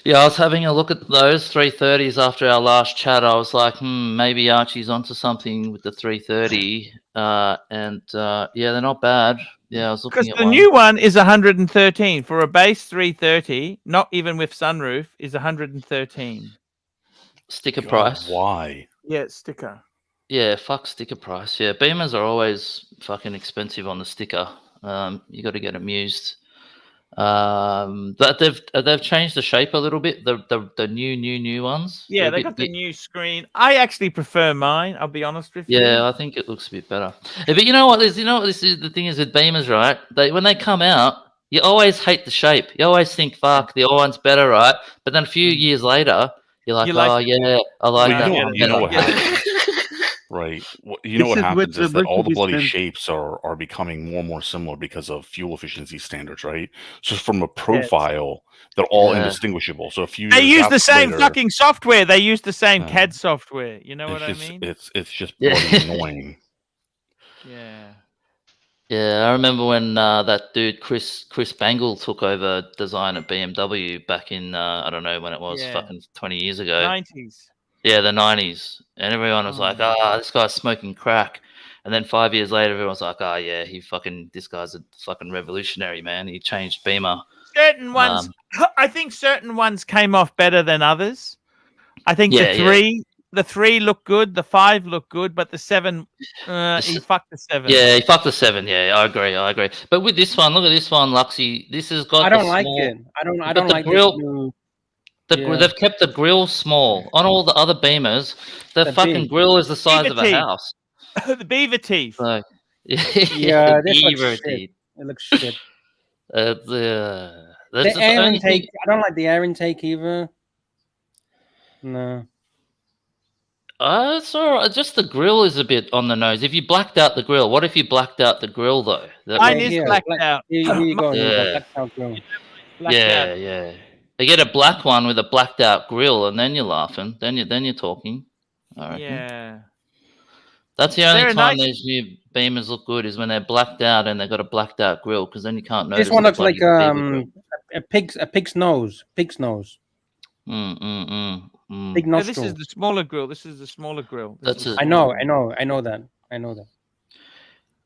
Yeah, I was having a look at those 330s after our last chat. I was like, maybe Archie's onto something with the 330. Yeah, they're not bad. Yeah, I was looking Because at the one. new one is 113 for a base 330, not even with sunroof, is 113. Sticker God, price. why? Yeah, sticker. Yeah, fuck sticker price. Yeah, Beamers are always fucking expensive on the sticker. You got to get them used. But they've changed the shape a little bit. The new ones. Yeah, they got the new screen. I actually prefer mine. I'll be honest with you. Yeah, I think it looks a bit better. Yeah, but you know what? This is the thing is with Beamers, right? When they come out, you always hate the shape. You always think, "Fuck, the old one's better," right? But then a few years later, you're like, "Oh yeah, I like that one you know better." what happens, right? You know what happens is that all the bloody shapes are becoming more and more similar because of fuel efficiency standards, right? So from a profile, they're all indistinguishable. So if you use the same fucking software, they use the same CAD software. You know what I mean? It's just bloody annoying. Yeah. Yeah, I remember when that dude Chris Bangle took over design at BMW back in I don't know when it was, fucking 20 years ago. 90s. Yeah, the 90s, and everyone was like, this guy's smoking crack. And then 5 years later, everyone's like, yeah, this guy's a fucking revolutionary, man. He changed Beamer. Certain ones, I think certain ones came off better than others. I think the 3 look good, the 5 look good, but the 7, he fucked the 7. Yeah, he fucked the 7. Yeah, I agree. But with this one, look at this one, Luxy. This has got. I don't like it. I don't like grill. This new... They've kept the grill small on all the other Beamers. The fucking grill is the size of a house. The beaver teeth. So, yeah, this looks shit. It looks shit. The air intake. I don't like the air intake either. No. It's all right. Just the grill is a bit on the nose. If you blacked out the grill, what if you blacked out the grill though? Mine is blacked out. Here you go. Blacked out grill. Yeah. They get a black one with a blacked out grill, and then you're laughing. Then you're talking. I reckon. Yeah. That's the only time these new Beamers look good is when they're blacked out and they've got a blacked out grill, because then you can't notice. This one looks like a pig's nose. Pig's nose. Big nostril. This is the smaller grill. I know that.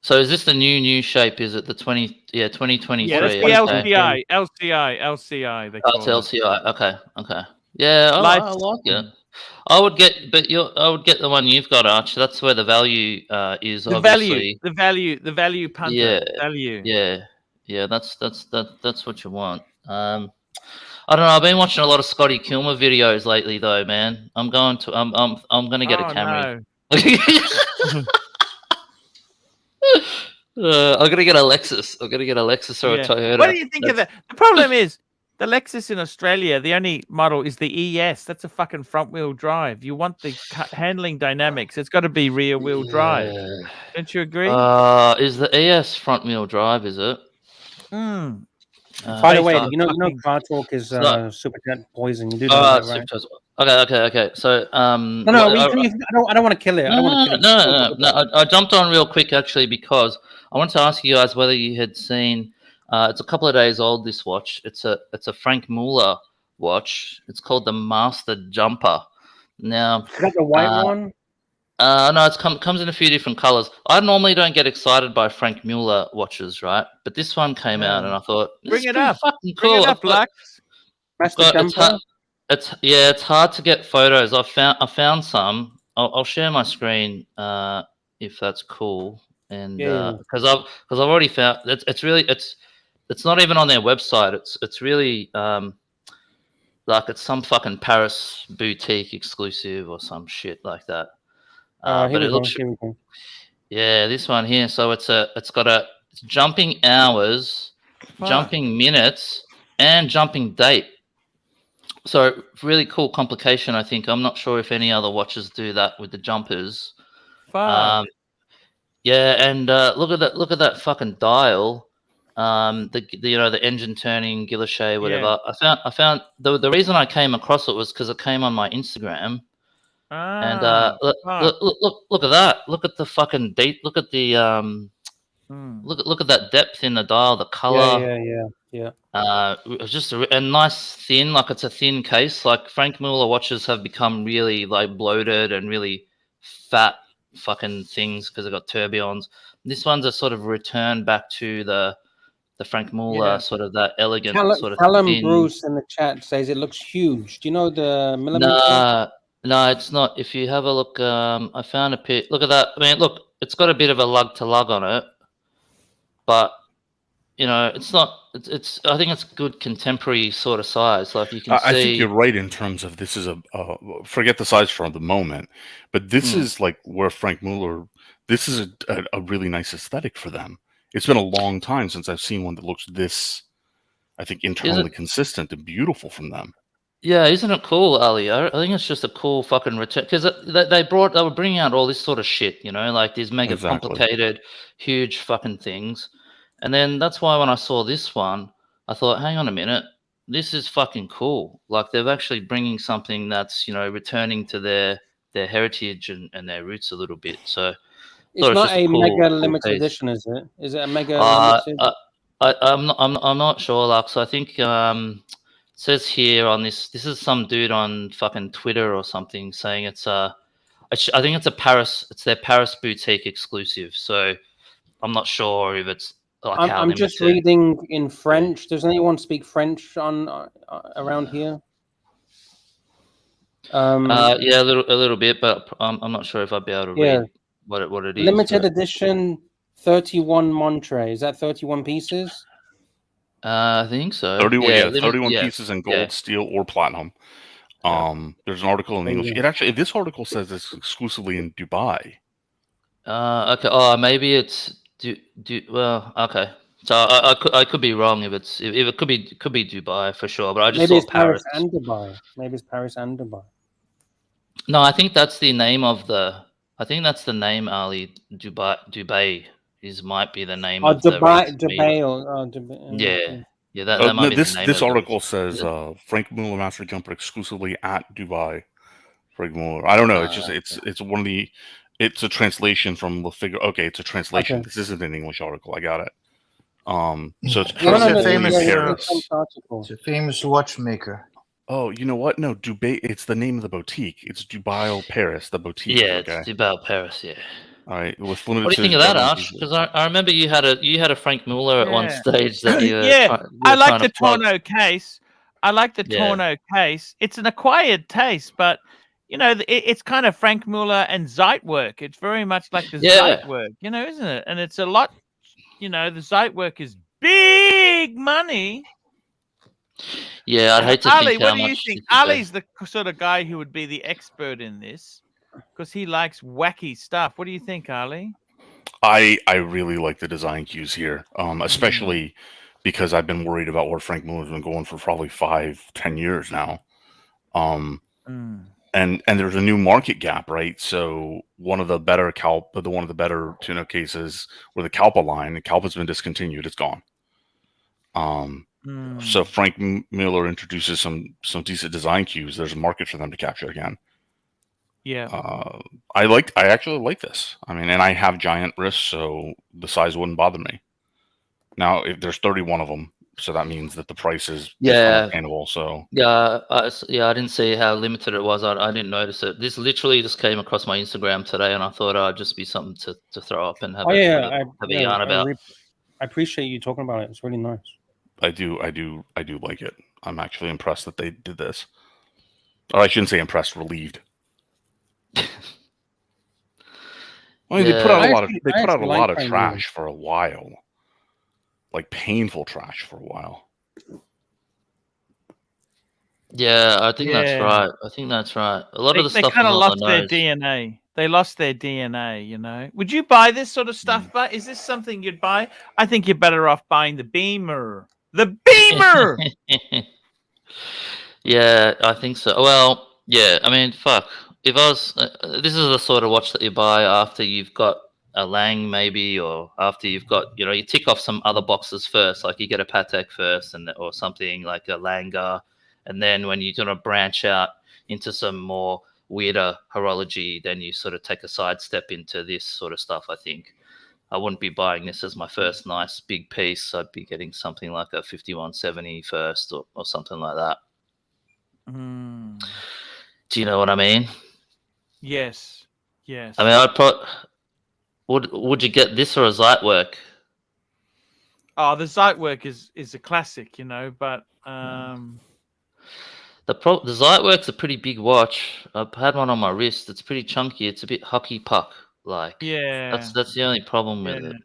So is this the new shape? Is it the 2023? Yeah, that's the LCI. They call it's LCI. Okay. Yeah, I like it. I would get the one you've got, Arch. That's where the value is. The obviously. the value punter. Yeah. That's what you want. I don't know. I've been watching a lot of Scotty Kilmer videos lately, though, man. I'm going to get a Camry. No. I'm gonna get a Lexus. or a Toyota. What do you think of that? The problem is the Lexus in Australia. The only model is the ES. That's a fucking front-wheel drive. You want the handling dynamics. It's got to be rear-wheel drive. Don't you agree? Is the ES front-wheel drive? Is it? By the way, you know, car talk is super jet poison. You do know that, right? Okay. So, I don't want to kill it. No. I jumped on real quick actually because I wanted to ask you guys whether you had seen. It's a couple of days old. This watch. It's a Frank Muller watch. It's called the Master Jumper. Now, is that the white one? No, it comes in a few different colors. I normally don't get excited by Frank Muller watches, right? But this one came out, and I thought, bring it up. Fucking cool. Bring it up, Lux. It's hard to get photos. I found some. I'll share my screen if that's cool. And because I've already found it's not even on their website. It's really like it's some fucking Paris boutique exclusive or some shit like that. But it looks, this one here. So it's got jumping hours, jumping minutes, and jumping date. So really cool complication. I think I'm not sure if any other watches do that with the jumpers. And look at that fucking dial. the engine turning guilloche, whatever. I found the reason I came across it was because it came on my Instagram. And look at that. Look at the fucking deep. Look at the look at that depth in the dial, the color. Yeah. It was just a nice thin, like it's a thin case. Like Frank Muller watches have become really like bloated and really fat fucking things because they've got tourbillons. This one's a sort of return back to the Frank Muller sort of that elegant sort of Callum thin. Bruce in the chat says it looks huge. Do you know the millimeter? No, it's not. If you have a look, I found a pic. Look at that. I mean, look, it's got a bit of a lug to lug on it, but it's not. It's. I think it's good contemporary sort of size. Like you can see. I think you're right in terms of this is forget the size for the moment, but this is like where Frank Muller. This is a really nice aesthetic for them. It's been a long time since I've seen one that looks this, I think, internally consistent and beautiful from them. Yeah, isn't it cool, Ali? I think it's just a cool fucking return because they were bringing out all this sort of shit, like these mega complicated, huge fucking things, and then that's why when I saw this one, I thought, hang on a minute, this is fucking cool. Like they're actually bringing something that's returning to their heritage and their roots a little bit. So it's not a mega limited edition, is it? Is it a mega limited? I'm not sure, Lux. I think. Says here on this is some dude on fucking Twitter or something saying it's I think it's their Paris boutique exclusive. So I'm not sure if it's like I'm just reading in French. Does anyone speak French on around here? Yeah, a little bit, but I'm not sure if I'll be able to read what it is. Limited edition 31 Montre. Is that 31 pieces? I think so. 31 pieces in gold, steel, or platinum. There's an article in English. This article says it's exclusively in Dubai. Okay. Oh, maybe it's well. Okay. So I could be wrong if it could be Dubai for sure. But I just saw Paris and Dubai. Maybe it's Paris and Dubai. No, I think that's the name of the. I think that's the name, Ali. Dubai. Might be the name of Dubai. Yeah. That might be the name. This article says Frank Muller Master Jumper exclusively at Dubai. Frank Muller. I don't know. It's just it's one of the. It's a translation from the figure. Okay, it's a translation. Okay. This isn't an English article. I got it. So it's it's a famous watchmaker. Oh, you know what? No, Dubai. It's the name of the boutique. It's Dubai Paris, the boutique. Yeah, it's Dubai Paris. Yeah. All right. With what do you think of that, Arch? Because I remember you had a Frank Muller at one stage. That you I like the Torno case. I like the Torno case. It's an acquired taste, but it's kind of Frank Muller and Zeitwerk. It's very much like the Zeitwerk, isn't it? And it's a lot. The Zeitwerk is big money. Yeah, I'd hate to Ali, think what do you think? Ali's the sort of guy who would be the expert in this. Because he likes wacky stuff. What do you think, Ali? I really like the design cues here, especially because I've been worried about where Frank Muller's been going for probably 5-10 years now. And there's a new market gap, right? So one of the better tune-up cases were the Kalpa line. The Kalpa's been discontinued; it's gone. So Frank Muller introduces some decent design cues. There's a market for them to capture again. Yeah. I actually like this. I mean, and I have giant wrists, so the size wouldn't bother me. Now, if there's 31 of them, so that means that the price is understandable. So I didn't see how limited it was. I didn't notice it. This literally just came across my Instagram today, and I thought it'd just be something to throw up and have a yarn about. I appreciate you talking about it. It's really nice. I do like it. I'm actually impressed that they did this. Or I shouldn't say impressed, relieved. I mean, they put out a lot of trash for a while, like painful trash for a while. Yeah, I think that's right. A lot of the stuff they kind of lost their DNA. They lost their DNA. Would you buy this sort of stuff? But is this something you'd buy? I think you're better off buying the Beamer. The Beamer. Yeah, I think so. Well, yeah. I mean, fuck. If I was, this is the sort of watch that you buy after you've got a Lang maybe, or after you've got, you tick off some other boxes first, like you get a Patek first, or something like a Langar, and then when you sort of branch out into some more weirder horology, then you sort of take a sidestep into this sort of stuff. I think I wouldn't be buying this as my first nice big piece. I'd be getting something like a 5170 first, or something like that. Do you know what I mean? Yes. Yes. I mean, I'd would you get this or a Zeitwerk? Oh, the Zeitwerk is a classic, but the Zeitwerk's a pretty big watch. I've had one on my wrist. It's pretty chunky. It's a bit hockey puck like. yeah. That's the only problem with it.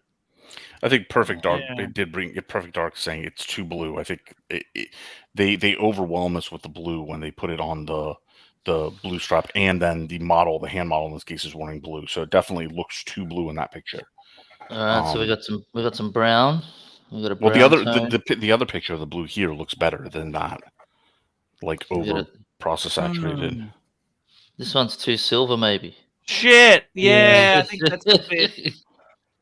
I think Perfect Dark. Yeah. They did bring Perfect Dark saying it's too blue. I think they overwhelm us with the blue when they put it on the blue strap, and then the hand model in this case is wearing blue. So it definitely looks too blue in that picture. All right, so we got some brown. We got a brown. Well, the other picture of the blue here looks better than that. Like over process saturated. This one's too silver, maybe. Shit. Yeah, I think that's a bit.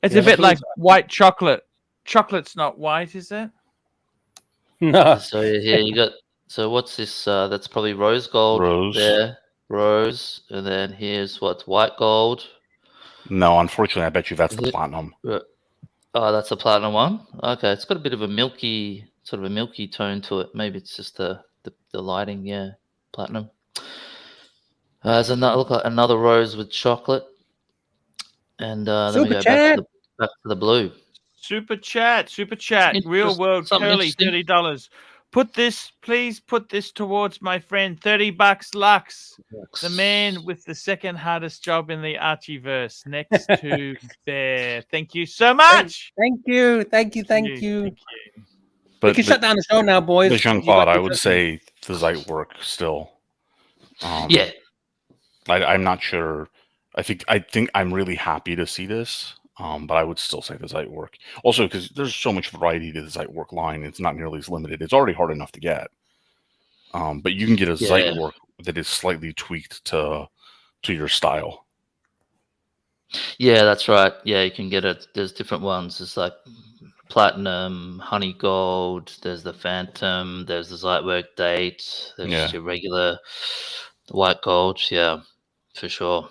It's a bit like white chocolate. Chocolate's not white, is it? No. So here you got. So what's this? That's probably rose gold. Rose. There, rose, and then here's what's white gold. No, unfortunately, I bet you that's the platinum. Oh, that's a platinum one. Okay, it's got a bit of a milky tone to it. Maybe it's just the lighting. Yeah, platinum. There's another rose with chocolate, and then we go back to the blue. Super chat. Real world curly, $30. Please put this towards my friend. $30 Lux, the man with the second hardest job in the Archieverse, next to Bear. Thank you so much. Thank you. Thank you. But we can shut down the show now, boys. The Jean-Claude, I would say the Zeitwerk still. Yeah. I'm not sure. I think I'm really happy to see this. But I would still say the Zeitwerk. Also, because there's so much variety to the Zeitwerk line, it's not nearly as limited. It's already hard enough to get. But you can get a Zeitwerk that is slightly tweaked to your style. Yeah, that's right. Yeah, you can get it. There's different ones. There's like platinum, honey gold. There's the Phantom. There's the Zeitwerk date. There's your regular white gold. Yeah, for sure.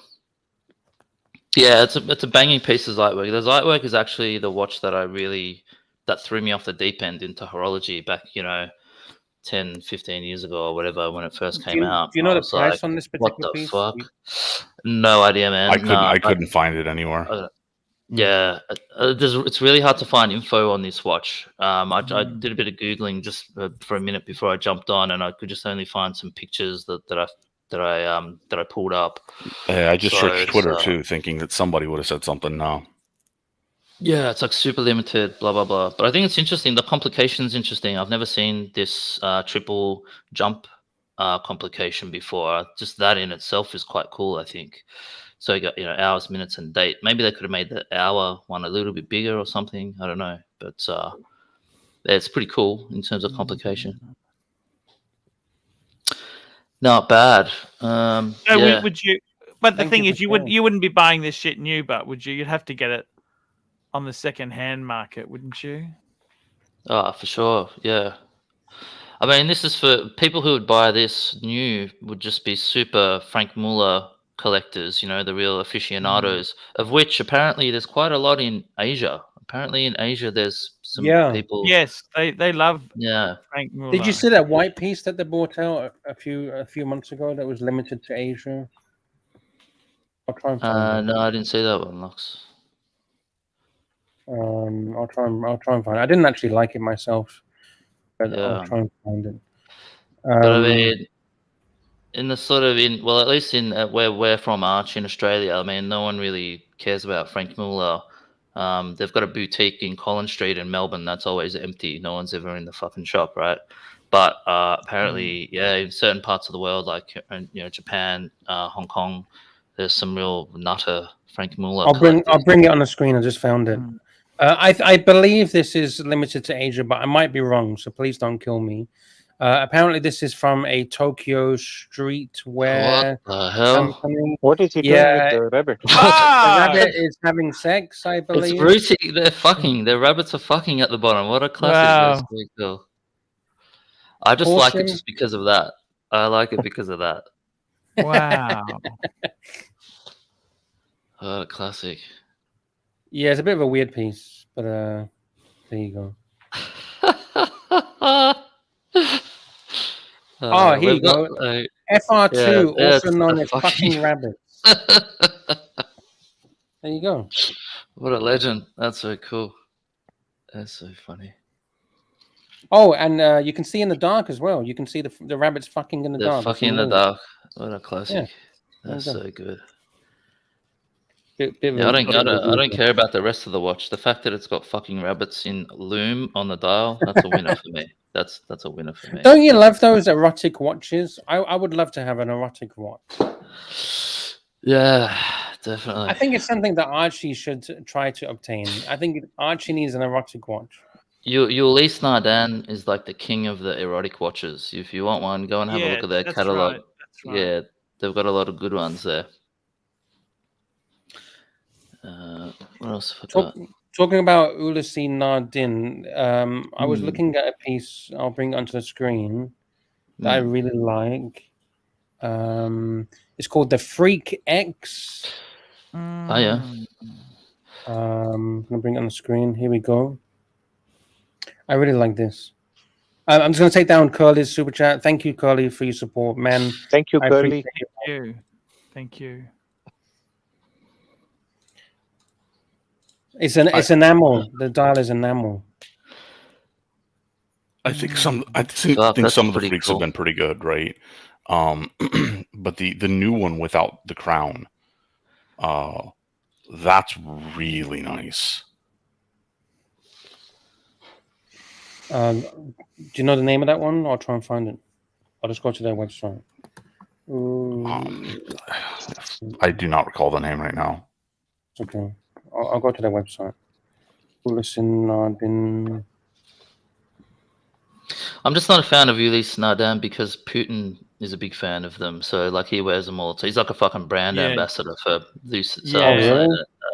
Yeah, it's a banging piece of Zeitwerk. The Zeitwerk is actually the watch that threw me off the deep end into horology back, 10, 15 years ago or whatever, when it first came out. Do you know the price on this particular piece? What the fuck? No idea, man. I couldn't find it anywhere. Yeah, it's really hard to find info on this watch. I did a bit of Googling just for a minute before I jumped on, and I could just only find some pictures that I pulled up. Yeah, I just searched Twitter too, thinking that somebody would have said something. No. Yeah, it's like super limited, blah blah blah. But I think it's interesting. The complication's interesting. I've never seen this triple jump complication before. Just that in itself is quite cool, I think. So you got hours, minutes, and date. Maybe they could have made the hour one a little bit bigger or something. I don't know, but it's pretty cool in terms of complication. Not bad. Would you? But the thing is, you wouldn't be buying this shit new, but would you? You'd have to get it on the second-hand market, wouldn't you? Oh, for sure. Yeah. I mean, this is for people who would buy this new. Would just be super Frank Muller collectors. The real aficionados, of which apparently there's quite a lot in Asia. Apparently in Asia, there's some people. Yes, they love Frank Muller. Did you see that white piece that they brought out a few months ago that was limited to Asia? I'll try and find it. No, I didn't see that one, Lux. I'll try and find it. I didn't actually like it myself, but I'll try and find it. But I mean, in the at least in where we're from, Arch in Australia, I mean, no one really cares about Frank Muller. They've got a boutique in Collins Street in Melbourne that's always empty. No one's ever in the fucking shop, right? But apparently, in certain parts of the world, like Japan, Hong Kong, there's some real nutter Frank Muller. I'll bring it on the screen. I just found it. I believe this is limited to Asia, but I might be wrong, so please don't kill me. Apparently, this is from a Tokyo streetwear What the hell? company. What is he doing Yeah, with the rabbit? the Ah! rabbit is having sex, I It's believe. rooting. They're fucking. Their rabbits are fucking at the bottom. What a classic! Wow. That's very cool. I just like it Awesome. just because of that. I like it because of that. Wow. What a classic. Yeah, it's a bit of a weird piece, but there you go. Oh, here you we've got, go. FR2, yeah, also it's known the as fucking rabbits. There you go. What a legend. That's so cool. That's so funny. Oh, and you can see in the dark as well. You can see the rabbits fucking in the They're dark. fucking in the dark. What a classic. That's there you so good. Bit Yeah, of I a- don't care about the rest of the watch. The fact that it's got fucking rabbits in loom on the dial, that's a winner for me. That's a winner for me. Don't you love those erotic watches? I would love to have an erotic watch. Yeah, definitely. I think it's something that Archie should try to obtain. I think Archie needs an erotic watch. Ulysse Nardin is like the king of the erotic watches. If you want one, go and have a look at their that's catalog. right, that's right. Yeah, they've got a lot of good ones there. What else have I got? Talking about Ulysse Nardin, I was Hmm. looking at a piece. I'll bring it onto the screen that I really like. It's called the Freak X. Oh yeah. I'm gonna bring it on the screen. Here we go. I really like this. I'm just gonna take down Curly's super chat. Thank you, Curly, for your support, man. Thank you, I Curly. appreciate it. Thank you. Thank you. It's enamel. The dial is enamel. I think some of the freaks have been pretty good, right? But the new one without the crown, that's really nice. Do you know the name of that one? I'll try and find it. I'll just go to their website. I do not recall the name right now. Okay, I'll go to their website. Listen, I'm just not a fan of Ulysse Nardin because Putin is a big fan of them. So like he wears them all. So he's like a fucking brand ambassador for these. So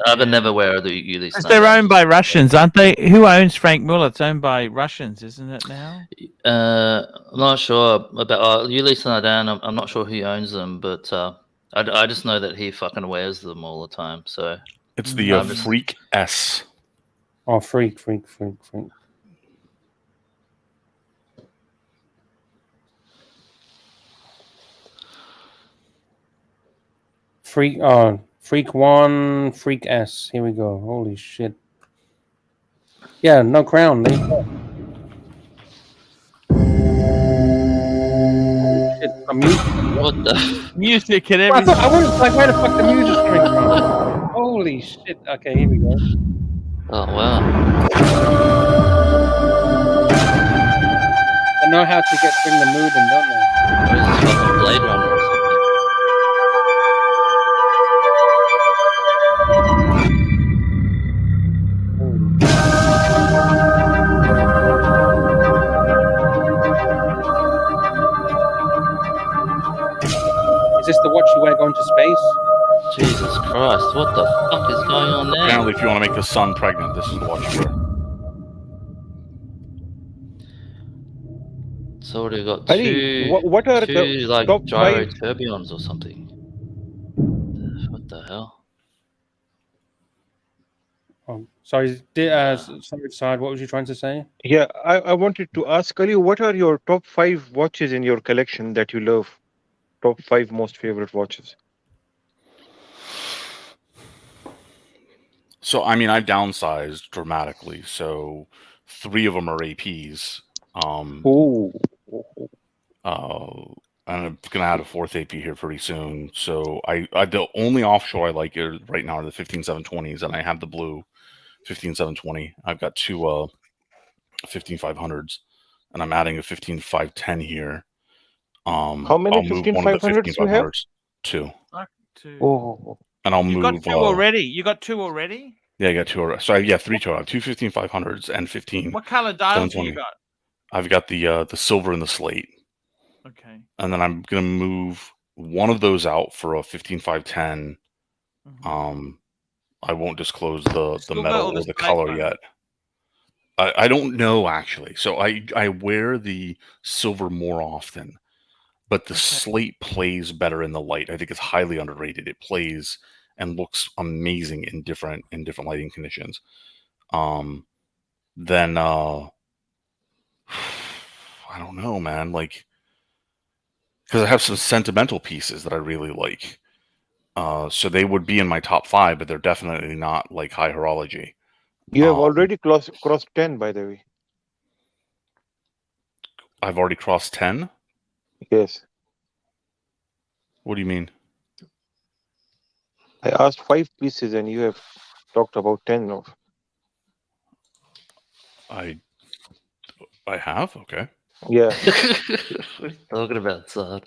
I would never wear the Ulysse. Because they're owned by Russians, aren't they? Who owns Frank Muller? It's owned by Russians, isn't it now? I'm not sure about Ulysse Nardin. I'm not sure who owns them, but I just know that he fucking wears them all the time. So it's the Freak S. Oh, freak. Freak, Freak 1, Freak S. Here we go. Holy shit. Yeah, no crown. There you go. Shit, what the music and I everything? was like, where the fuck the music coming from? Holy shit. Okay, here we go. Oh wow. They know how to bring the mood in, don't they? What is this fucking Blade Runner or something? Is this the watch you wear going to space? Jesus Christ, what the fuck is going on there? Apparently, if you want to make the sun pregnant, this is the watch you wear. So what have you got? Ali, what are two the like top gyro 5? tourbillons or something? What the hell? Oh, sorry, side. What was you trying to say? Yeah, I wanted to ask Ali, what are your top 5 watches in your collection that you love? Top 5 most favorite watches. So, I mean, I've downsized dramatically. So, 3 of them are APs. And I'm gonna add a 4th AP here pretty soon. So, I the only offshore I like right now are the 15720s, and I have the blue 15720. I've got 2 15500s, and I'm adding a 15510 here. How many 15500s you have? 2. And I'll You move. got 2 already. You got 2 already. Yeah, I got 2 already. So 3 total. I have 2 15500s and 15. What color dials do you got? I've got the silver and the slate, Okay. and then I'm gonna move one of those out for a 15510. I won't disclose the Silver metal or the or the slate color one? yet. I don't know actually. So I wear the silver more often, but the Okay. slate plays better in the light. I think it's highly underrated. It plays and looks amazing in different lighting conditions. Then I don't know, man. Like, because I have some sentimental pieces that I really like. So they would be in my top 5, but they're definitely not like high horology. You have already crossed 10, by the way. I've already crossed 10. Yes. What do you mean? I asked 5 pieces, and you have talked about 10 now. I have? Okay. Yeah. What are you talking about, son?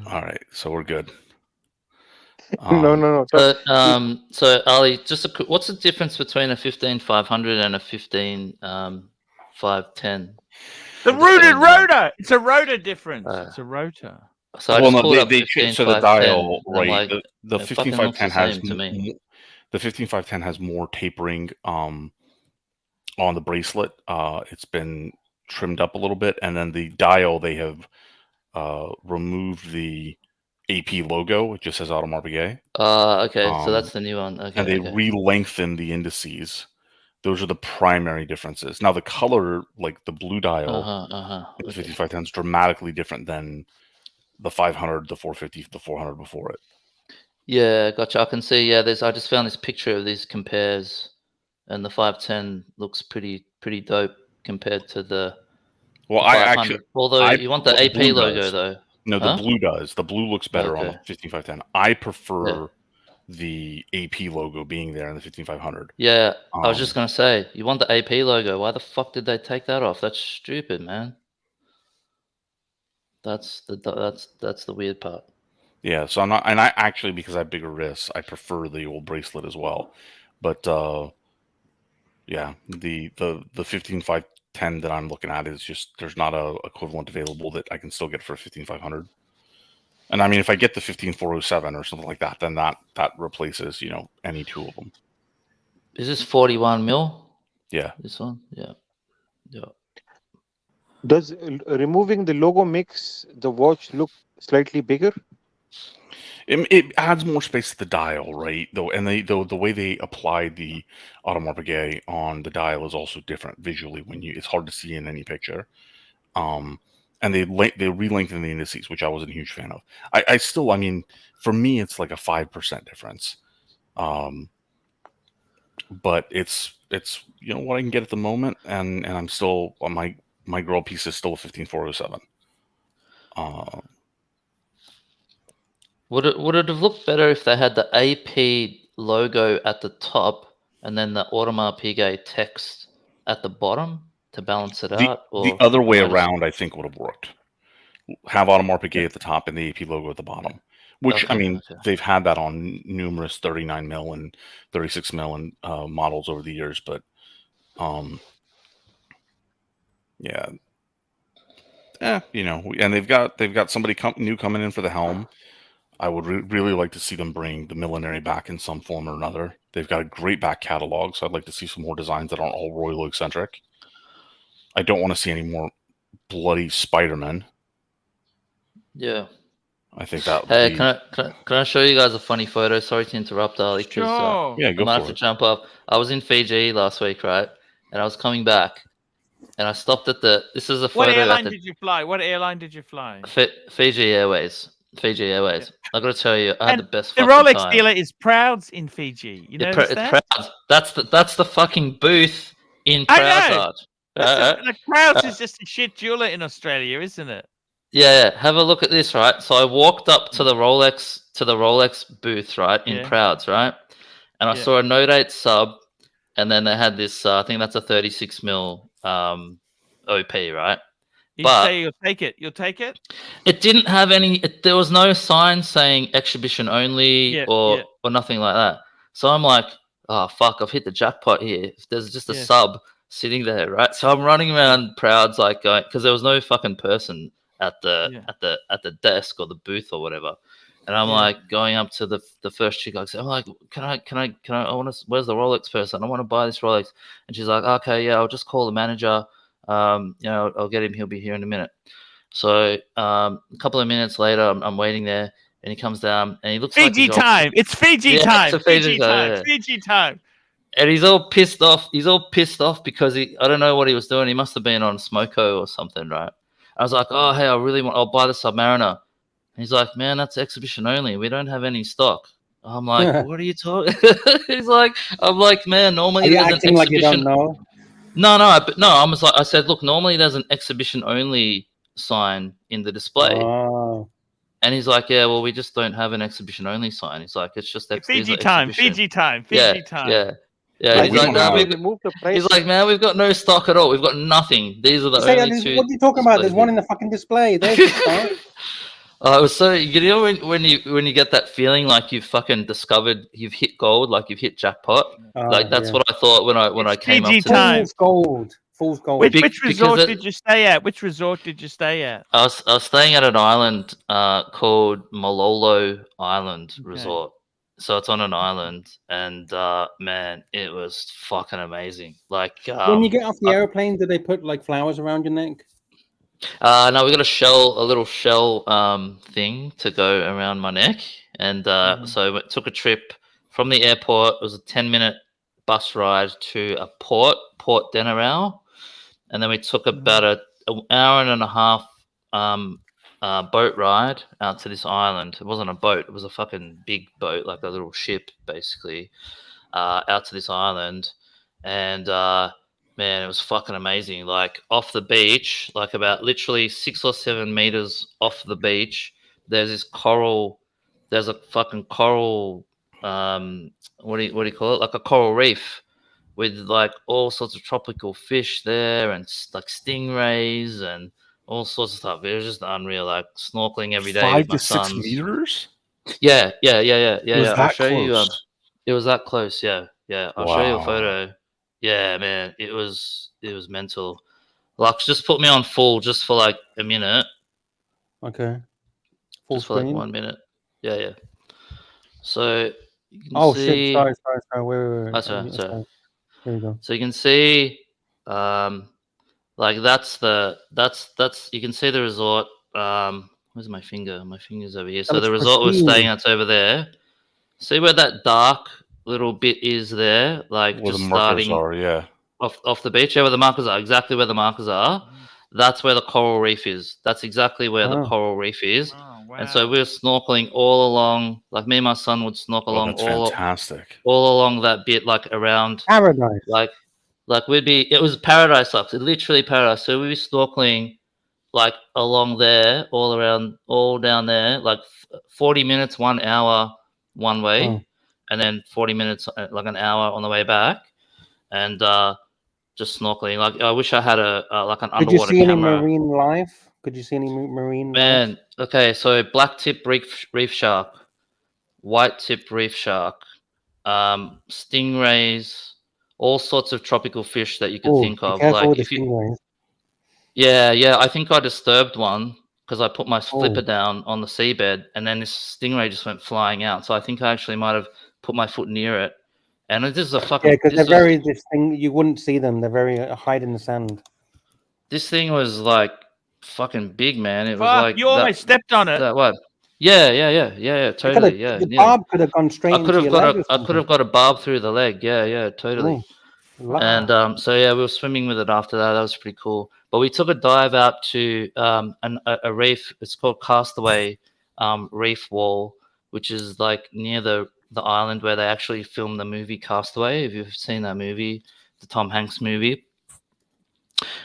All right. So we're good. No. So Ali, what's the difference between a 15500 and a 15510? The rooted rotor. It's a rotor difference. It's a rotor. So I Well, just no, pulled up they so the 15510. dial, and I'm right? like, The it fucking looks 15510 the has same to me. the 15510 has more tapering on the bracelet. It's been trimmed up a little bit, and then the dial, they have removed the AP logo. It just says Audemars Piguet. Okay, so that's the new one. Okay, and they okay. re-lengthen the indices. Those are the primary differences. Now the color, like the blue dial, in the 5510 is dramatically different than the 500, the 450, the 400 before it. Yeah, gotcha. I can see. Yeah, I just found this picture of these compares, and the 510 looks pretty dope compared to the. Well, the 500. Although you want the AP logo does. though. No, the blue does. The blue looks better on the Okay. 15510. I prefer the AP logo being there in the 15500. Yeah, I was just gonna say, you want the AP logo. Why the fuck did they take that off? That's stupid, man. That's the weird part. Yeah, so I'm not, and I actually, because I have bigger wrists, I prefer the old bracelet as well. But yeah, the 15510 that I'm looking at is just, there's not a equivalent available that I can still get for a 15500. And I mean, if I get the 15407 or something like that, then that replaces, any two of them. Is this 41 mil? Yeah. This one? Yeah. Does removing the logo makes the watch look slightly bigger? It adds more space to the dial, right? Though, and the way they applied the Audemars Piguet on the dial is also different visually. It's hard to see in any picture. And they re-lengthen the indices, which I wasn't a huge fan of. I still, I mean, for me, it's like a 5% difference. But it's what I can get at the moment, and I'm still on my girl piece is still a 15407. Would it have looked better if they had the AP logo at the top and then the Audemars Piguet text at the bottom to balance it out? Or the other way around, I think, would have worked. Have Audemars Piguet at the top and the AP logo at the bottom. Which, I mean, they've had that on numerous 39 mil and 36 mil and models over the years, but yeah. And they've got somebody new coming in for the helm. I would really like to see them bring the Millenary back in some form or another. They've got a great back catalog, so I'd like to see some more designs that aren't all royal eccentric. I don't want to see any more bloody Spider-Man. Yeah. I think that. Hey, can I show you guys a funny photo? Sorry to interrupt, Ali. Sure. Yeah, go I might for have to it. jump up. I was in Fiji last week, right? And I was coming back, and I stopped at this is a photo. What airline did you fly? What airline did you fly? Fiji Airways. Fiji Airways. I got to tell you, I had the best. The fucking Rolex time. dealer is Prouds in Fiji. You know that? That's the fucking booth in I Prouds. know. Prouds is just a shit jeweler in Australia, isn't it? Yeah, have a look at this, right? So I walked up to the Rolex booth, right, in Prouds, right? And I saw a Note 8 sub, and then they had this, I think that's a 36 mil OP, right? You say you'll take it. You'll take it? It didn't have there was no sign saying exhibition only or nothing like that. So I'm like, oh, fuck, I've hit the jackpot here. If there's just a sub sitting there, right? So I'm running around proud, like going, because there was no fucking person at the desk or the booth or whatever. And I'm like going up to the first chick. I'm like, can I? I want to. Where's the Rolex person? I want to buy this Rolex. And she's like, okay, yeah, I'll just call the manager. I'll get him. He'll be here in a minute. So a couple of minutes later, I'm waiting there, and he comes down, and he looks Fiji like time. It's Fiji time. It's Fiji time. Yeah. Fiji time. And he's all pissed off. He's all pissed off because I don't know what he was doing. He must have been on Smoko or something, right? I was like, oh, hey, I'll buy the Submariner. And he's like, man, that's exhibition only. We don't have any stock. I'm like, what are you talking? I'm like, man, normally there's an exhibition. Like you don't know? No. I said, look, normally there's an exhibition only sign in the display. Oh. And he's like, yeah, well, we just don't have an exhibition only sign. He's like, it's just Fiji time. Fiji time. Fiji time. Yeah. He's like, man, we've got no stock at all. We've got nothing. These are the only two. What are you talking about? There's one in the fucking display. There's the stock. It was so, you know, when you get that feeling like you've fucking discovered, you've hit gold, like you've hit jackpot. Like that's what I thought when I came Fiji up to time. Fool's gold. Which resort did you stay at? Which resort did you stay at? I was staying at an island called Malolo Island Resort. So it's on an island, and man, it was fucking amazing. Like when you get off the airplane, do they put like flowers around your neck? No, we got a little shell thing to go around my neck, and so we took a trip from the airport. It was a 10-minute bus ride to a Port Denarau, and then we took about an hour and a half boat ride out to this island. It wasn't a boat; it was a fucking big boat, like a little ship, basically, out to this island, and man, it was fucking amazing. Like off the beach, like about literally 6 or 7 meters off the beach, there's this coral. There's a fucking coral. What do you call it? Like a coral reef with like all sorts of tropical fish there, and like stingrays and all sorts of stuff. It was just unreal. Like snorkeling every day. 5 with my to 6 meters. Yeah. I'll show you. It was that close. Yeah. I'll show you a photo. Yeah, man, it was mental. Like, just put me on full just for like a minute. Okay. Full just for like screen? 1 minute. Yeah. So you can see. Shit! Sorry. Wait. Sorry. Here we go. So you can see, like that's you can see the resort. Where's my finger? My finger's over here. So the resort we're staying at's over there. See where that dark little bit is there, like where just the markers starting are, off the beach, where the markers are, exactly where the markers are. That's where the coral reef is. That's exactly where the coral reef is. Oh, wow. And so we were snorkeling all along. Like me and my son would snorkel along fantastic. all along that bit, like around paradise. Like we'd be. It was paradise, like literally paradise. So we'd be snorkeling like along there, all down there, like 40 minutes, 1 hour one way. And then 40 minutes, like an hour on the way back, and just snorkeling. Like I wish I had like an underwater camera. Could you see any marine life? Could you see any marine life? Okay, so black tip reef shark, white tip reef shark, stingrays, all sorts of tropical fish that you could think of. Like if you, I think I disturbed one because I put my flipper down on the seabed, and then this stingray just went flying out. So I think I actually might have put my foot near it, and this is a fucking because they're very you wouldn't see them. They're very hide in the sand. This thing was like fucking big, man. It was like you almost stepped on it. That what? Yeah, totally. The barb could have gone straight into your leg. I could have got a barb through the leg. Yeah, totally. And so we were swimming with it after that. That was pretty cool. But we took a dive out to a reef. It's called Castaway Reef Wall, which is like near the island where they actually filmed the movie Castaway. If you've seen that movie, the Tom Hanks movie,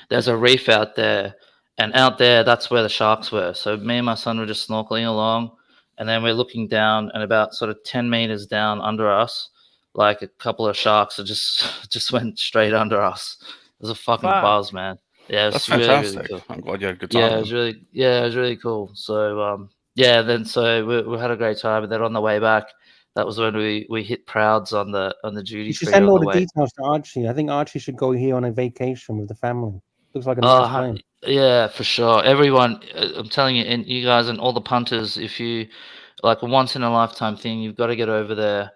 there's a reef out there, and out there, that's where the sharks were. So me and my son were just snorkeling along, and then we're looking down, and about sort of 10 meters down under us, like a couple of sharks just went straight under us. It was a fucking buzz, man. Yeah, it was fantastic. Really cool. I'm glad you had a good time. Yeah, it was really cool. So then we had a great time, and then on the way back, That was when we hit Prouds on the duty You should free send on all the the way. details to Archie. I think Archie should go here on a vacation with the family. Looks like a nice place. Yeah, for sure. Everyone, I'm telling you, and you guys and all the punters, if you like a once in a lifetime thing, you've got to get over there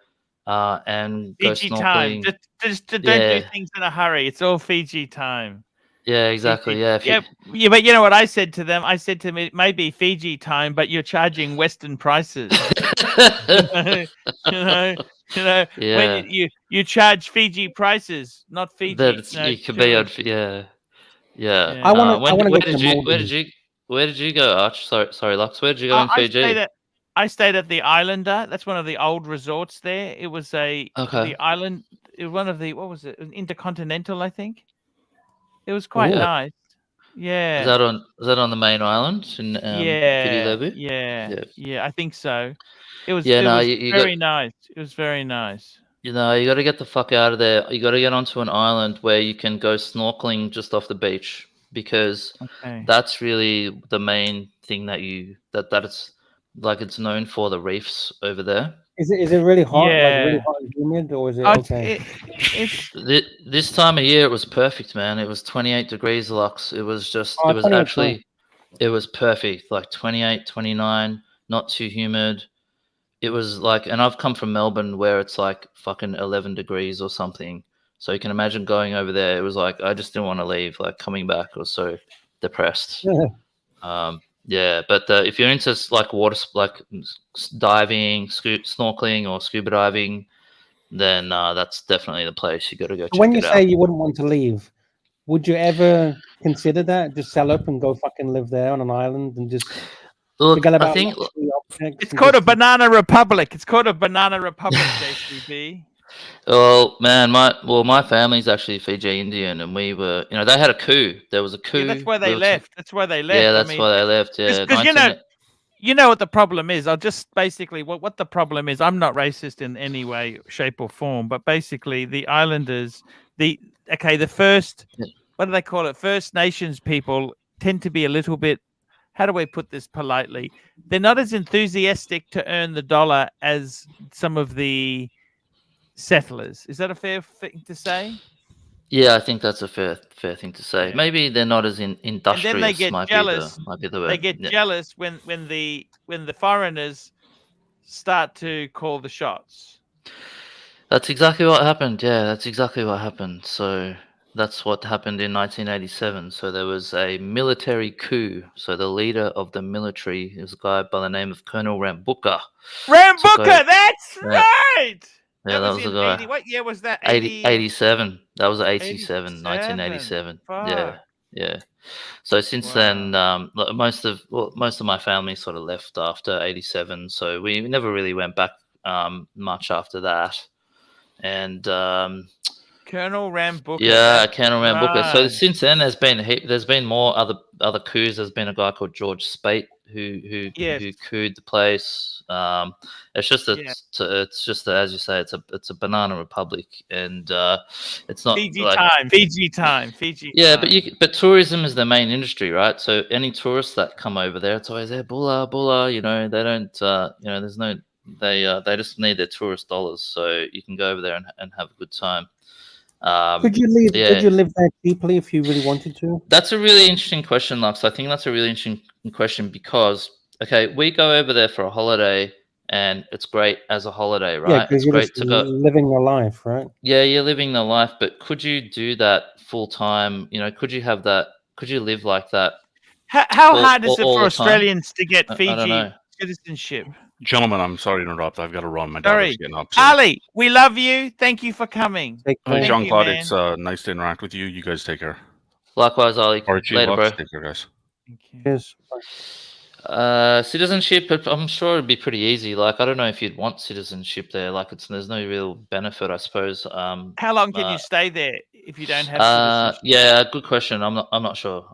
and go Fiji time. snorkeling. Just don't do Yeah. things in a hurry. It's all Fiji time. Yeah, exactly. Fiji. Yeah, if Yeah, but you know what I said to them? I said to them, it may be Fiji time, but you're charging Western prices. you know, Yeah. when you charge Fiji prices, not Fiji. That No, you could be on. tourists. Yeah. Yeah. I want to Where go to the Maldives. where did you go, Arch? Sorry, Lux. Where did you go in Fiji? I stayed at the Islander. That's one of the old resorts there. It was the island. It was one of the, what was it? An Intercontinental, I think. It was quite nice. Yeah. Is that on the main island in Viti Levu? Yeah. I think so. It was. Yeah, it no, was you very nice. It was very nice. You know, you got to get the fuck out of there. You got to get onto an island where you can go snorkeling just off the beach, because that's really the main thing that it's like it's known for, the reefs over there. Is it really hot? Yeah. Like really hot and humid, or is it okay? This time of year it was perfect, man. It was 28 degrees, Lux. It was just it was actually it was perfect, like 28, 29, not too humid. It was like, and I've come from Melbourne where it's like fucking 11 degrees or something. So you can imagine going over there. It was like, I just didn't want to leave. Like coming back, I was so depressed. Yeah. But if you're into like water, like diving, snorkeling or scuba diving, then that's definitely the place you got to go check it out. When you say you wouldn't want to leave, would you ever consider that? Just sell up and go fucking live there on an island and just... Look, I think it's called a banana republic. It's called a banana republic, JCB. Oh man, my family's actually Fiji Indian, and we were, they had a coup. There was a coup. Yeah, that's where they left. That's where they left. Yeah, that's why they left. Yeah, because you know what the problem is. I'll just basically what the problem is. I'm not racist in any way, shape, or form, but basically the islanders, the first, what do they call it? First Nations people tend to be a little bit. How do I put this politely? They're not as enthusiastic to earn the dollar as some of the settlers. Is that a fair thing to say? Yeah, I think that's a fair thing to say. Yeah. Maybe they're not as industrious. And then they get jealous. Might be the word. They get jealous when the foreigners start to call the shots. That's exactly what happened. Yeah, that's exactly what happened. So that's what happened in 1987. So there was a military coup. So the leader of the military is a guy by the name of Colonel Rambuka. Rambuka, that's right! Yeah, that was the guy. 80, what year was that? 87. That was 87, 1987. Fuck. Yeah. So since then, most of my family sort of left after 87. So we never really went back much after that. And Colonel Rambuka. Yeah, Colonel Rambuka. Right. So since then, there's been more other coups. There's been a guy called George Speight who couped the place. It's just as you say, it's a banana republic, and it's not Fiji time. Yeah, but tourism is the main industry, right? So any tourists that come over there, it's always there, bulla. They don't. There's no. They just need their tourist dollars, so you can go over there and have a good time. Could you live there cheaply if you really wanted to? That's a really interesting question, Lux. I think that's a really interesting question because, we go over there for a holiday and it's great as a holiday, right? Yeah, because you're great to go living the life, right? Yeah, you're living the life, but could you do that full time? Could you have that? Could you live like that? How hard is it for Australians to get Fiji citizenship? Gentlemen, I'm sorry to interrupt. I've got to run. My daughter's getting up. So. Ali, we love you. Thank you for coming. Jean-Claude, it's nice to interact with you. You guys take care. Likewise, Ali. Archie, later, bro. Take care, guys. Yes. Citizenship, I'm sure it'd be pretty easy. Like, I don't know if you'd want citizenship there. Like, there's no real benefit, I suppose. How long can you stay there if you don't have citizenship? Yeah, good question. I'm not sure.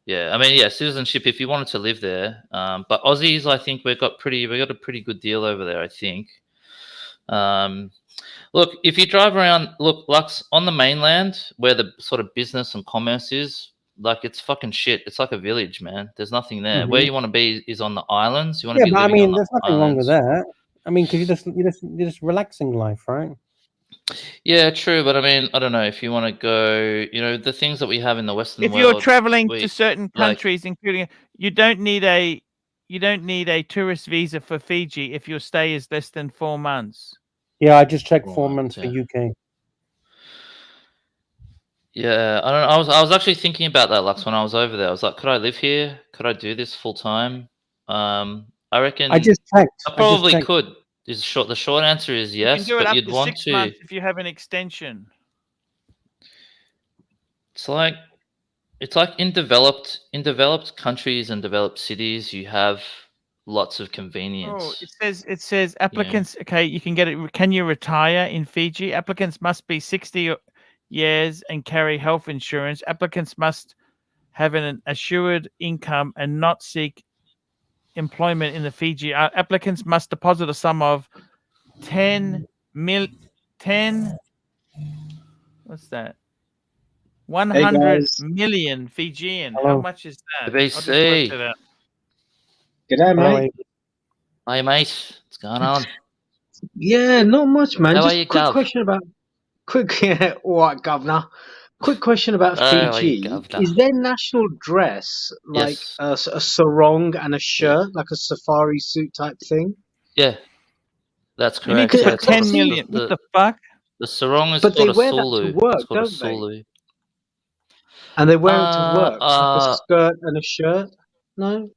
Yeah, I mean, citizenship if you wanted to live there. But Aussies, I think we got a pretty good deal over there, I think. Look, if you drive around, Lux, on the mainland where the sort of business and commerce is, like, it's fucking shit. It's like a village, man. There's nothing there. Mm-hmm. Where you want to be is on the islands. You want to be living on the there's nothing wrong with that. I mean, because you're just relaxing life, right? Yeah, true, but I mean, I don't know if you want to go. You know, the things that we have in the Western If world. you're traveling to certain like- countries, including, you don't need a tourist visa for Fiji if your stay is less than 4 months. Yeah, I just checked 4 Right, months for yeah. UK. Yeah, I don't know. I was actually thinking about that, Lux, when I was over there. I was like, could I live here? Could I do this full time? I reckon I just checked. I probably could. The short answer is You yes, can do it but up you'd to want 6 to. months if you have an extension. It's like in developed countries and developed cities, you have lots of convenience. Oh, it says applicants. Okay, you can get it. Can you retire in Fiji? Applicants must be 60 years and carry health insurance. Applicants must have an assured income and not seek employment in the Fiji. Applicants must deposit a sum of 10. What's that? 100 million Fijian. Hello. How much is that? I'll just work BC. it out. G'day, mate. Hi, mate. What's going on? Yeah, not much, man. How are Just you, quick Gov? question about yeah, all right, governor. Quick question about How are you, Fiji. governor? Is their national dress like Yes. a sarong and a shirt, like a safari suit type thing? Yeah, that's You need correct. to Yeah, put 10 million. What the fuck? The sarong is But they called a wear that Sulu. to work, It's called a don't they? Sulu. And they wear it to work, like a Uh, skirt and a shirt. No.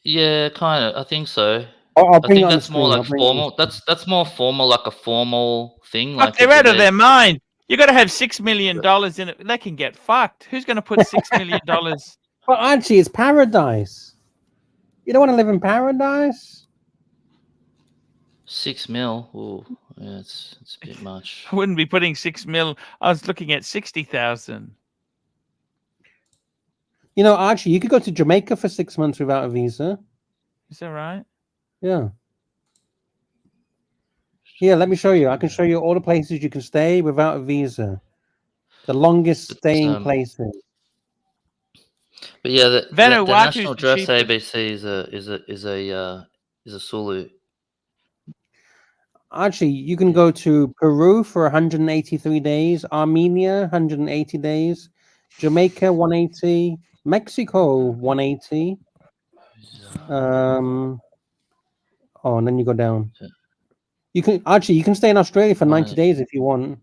yeah, kind of. I think so. I'll I bring it think on the that's more screen. I'll like bring it on the formal. That's more formal, like a formal thing. Fuck, Like they're if out of they- their mind. You got to have $6 million in it. They can get fucked. Who's going to put $6 million? Well, actually, it's paradise. You don't want to live in paradise? 6 mil. Ooh, yeah, it's a bit much. I wouldn't be putting 6 mil. I was looking at 60,000. You know, Archie, you could go to Jamaica for 6 months without a visa. Is that right? Yeah. Here, let me show you. I can show you all the places you can stay without a visa. The longest staying places. But yeah, the Vanuatu's national the dress cheapest. ABC is a Sulu. Actually, you can go to Peru for 183 days, Armenia 180 days, Jamaica 180, Mexico 180. Oh, and then you go down. You can stay in Australia for 90 days if you want.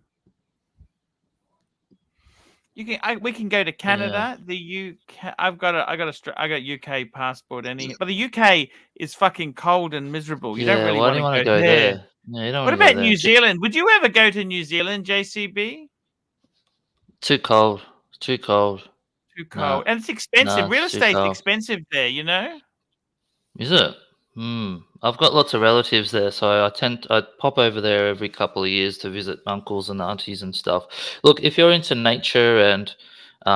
You can. We can go to Canada. The UK. I got UK passport. But the UK is fucking cold and miserable. You don't really why do you want want to go there. Yeah, you don't What want to go about there. New Zealand? Would you ever go to New Zealand, JCB? Too cold. Too cold. Too cold, and it's expensive. No, Real it's too estate's cold. expensive there. You know. Is it? I've got lots of relatives there, so I pop over there every couple of years to visit uncles and aunties and stuff. Look, if you're into nature and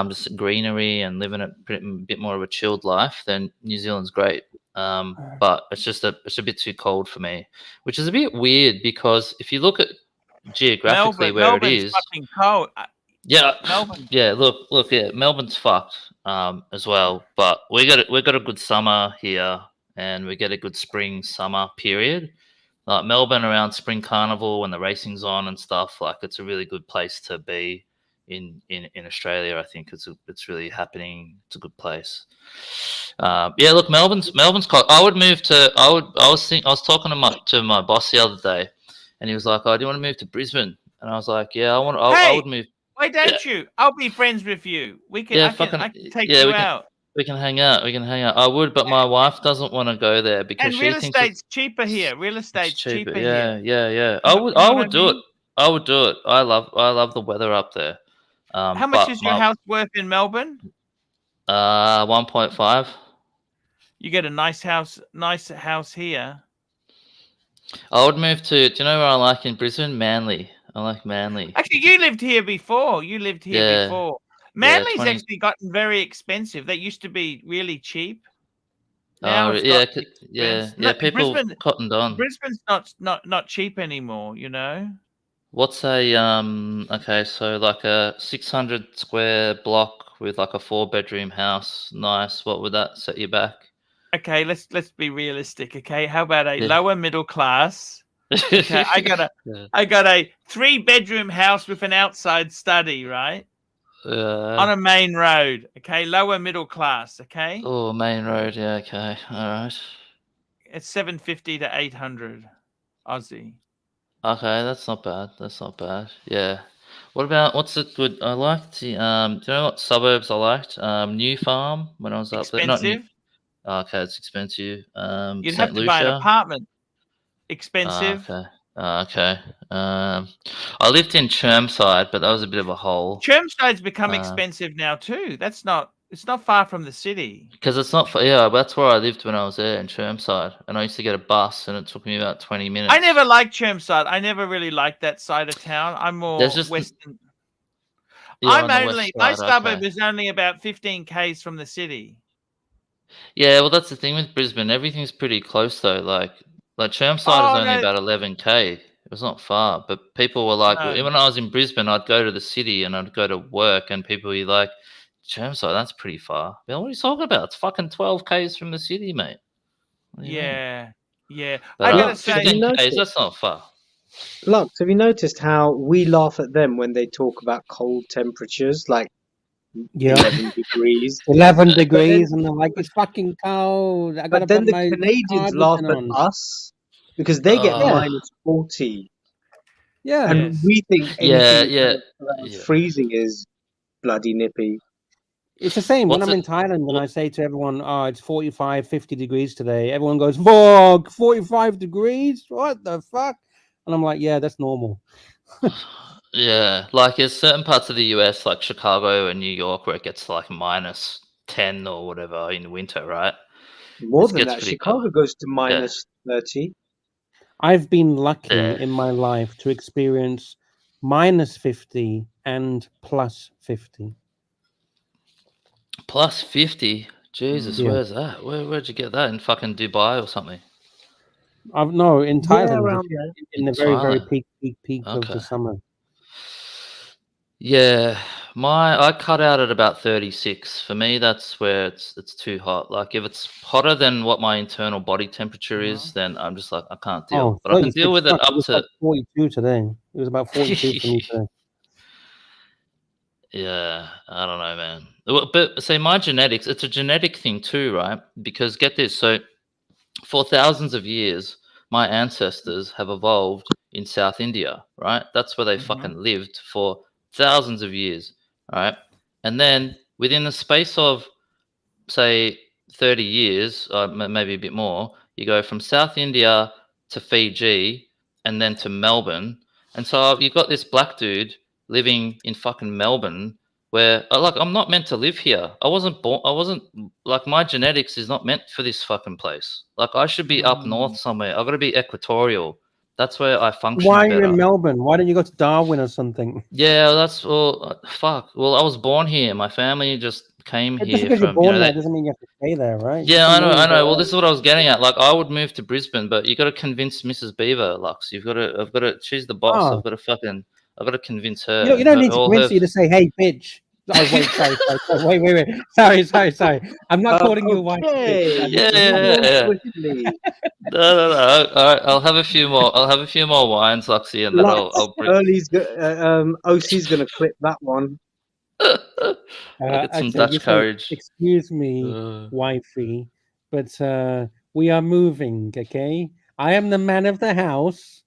just greenery and living a bit more of a chilled life, then New Zealand's great. But it's a bit too cold for me, which is a bit weird because if you look at geographically Melbourne's it is, fucking cold. yeah, Melbourne. yeah. Look, yeah, Melbourne's fucked as well, but we got a good summer here. And we get a good spring summer period. Like Melbourne around Spring Carnival when the racing's on and stuff, like it's a really good place to be in Australia. I think it's really happening. It's a good place. Yeah, look, Melbourne's cold. I was talking to my boss the other day, and he was like, "Oh, do you want to move to Brisbane?" And I was like, "Yeah, I would move." Why don't you? I'll be friends with you. We can. Yeah, I can take you out. We can hang out. I would, but my wife doesn't want to go there because And she real thinks estate's cheaper here. Real estate's cheaper Yeah, here. yeah. You know I what would do it. mean? I would do it. I love the weather up there. How much is your house worth in Melbourne? 1.5. You get a nice house here. I would move to. Do you know where I like in Brisbane? Manly. I like Manly. Actually, you lived here before. Before. Manly's actually gotten very expensive. They used to be really cheap. Now yeah. People Brisbane, cottoned on. Brisbane's not cheap anymore. You know. What's a okay, so like a 600 square block with like a 4-bedroom house, nice. What would that set you back? Okay, let's be realistic. Okay, how about a Yeah. lower middle class? Okay, I got Yeah. a 3-bedroom house with an outside study, right? On a main road. Okay, lower middle class. Okay, Oh, main road. Yeah. Okay. All right. it's 750 to 800 Aussie. Okay, that's not bad. That's not bad. Yeah. What about what's it good? I liked the do you know what suburbs I liked? New Farm when I was up there. Not new. Expensive. Okay, it's expensive. You'd St. have to buy an Lucia. apartment. Expensive. Okay. Okay. I lived in Chermside, but that was a bit of a hole Chermside's become expensive now too. It's not far from the city. because it's not. Yeah, that's where I lived when I was there in Chermside, and I used to get a bus, and it took me about 20 minutes. I never liked Chermside. I never really liked that side of town. I'm more There's just western. You're I'm on the west only my side, suburb okay. is only about 15 k's from the city. Yeah, well, that's the thing with Brisbane. Everything's pretty close though. Like Chermside is Oh only no, about 11k. It was not far, but people were like, no. when I was in Brisbane, I'd go to the city and I'd go to work, and people would be like, Chermside, that's pretty far. But what are you talking about? It's fucking 12k's from the city, mate. What do you mean? Yeah, yeah. But I gotta Lux, have say, you 15k's, noticed? that's not far. Lux, have you noticed how we laugh at them when they talk about cold temperatures, like Yeah. 11 degrees? 11 degrees, and they're like, it's fucking cold. I gotta But then put the my Canadians laugh cardigan at on. us because they get Yeah. minus 40. Yeah. And Yes. we think Yeah, anything yeah, around yeah. freezing is bloody nippy. It's the same when What's I'm it? in Thailand and I say to everyone, oh, it's 45, 50 degrees today. Everyone goes, fuck, 45 degrees? What the fuck? And I'm like, yeah, that's normal. Yeah, like there's certain parts of the US, like Chicago and New York, where it gets to like minus 10 or whatever in winter, right? More It than gets that, pretty Chicago cold. goes to Yeah. minus 30. I've been lucky Yeah. in my life to experience minus 50 and plus 50. Plus 50? Jesus, Yeah. where's that? Where'd you get that? In fucking Dubai or something? No, in Yeah, Thailand, around there. in the In very, very Thailand. peak of Okay. the summer. Yeah, I cut out at about 36. For me, that's where it's too hot. Like if it's hotter than what my internal body temperature is, then I'm just like I can't deal. Oh, But I can 36. deal with it Fuck, up was to like 42 today. It was about 42 for me today. Yeah, I don't know, man. But say my genetics, it's a genetic thing too, right? Because get this, so for thousands of years, my ancestors have evolved in South India, right? That's where they fucking lived for thousands of years, right? And then within the space of say 30 years, maybe a bit more, you go from South India to Fiji and then to Melbourne. And so you've got this black dude living in fucking Melbourne where like I'm not meant to live here. I wasn't like my genetics is not meant for this fucking place. Like I should be up north somewhere. I've got to be equatorial. That's where I function Why are you better. in Melbourne? Why don't you go to Darwin or something? Yeah, that's fuck. Well, I was born here. My family just came Just here because you're from born there doesn't mean you have to stay there, right? You yeah, can I move know. Well, around. this is what I was getting at. Like, I would move to Brisbane, but you got to convince Mrs. Beaver, Lux. I've got to. She's the boss. Ah. I've got to convince her. You don't and need to all convince her- you to say, hey, bitch. Oh, wait, sorry. Wait. Sorry. I'm not calling you a white bitch. Okay. Yeah. Swiftly. No. All right, I'll have a few more. I'll have a few more wines, Luxy, and then Lux, I'll bring. OC's going to clip that one. I'll get some Actually, Dutch you say, courage. excuse me, wifey, but we are moving, okay? I am the man of the house,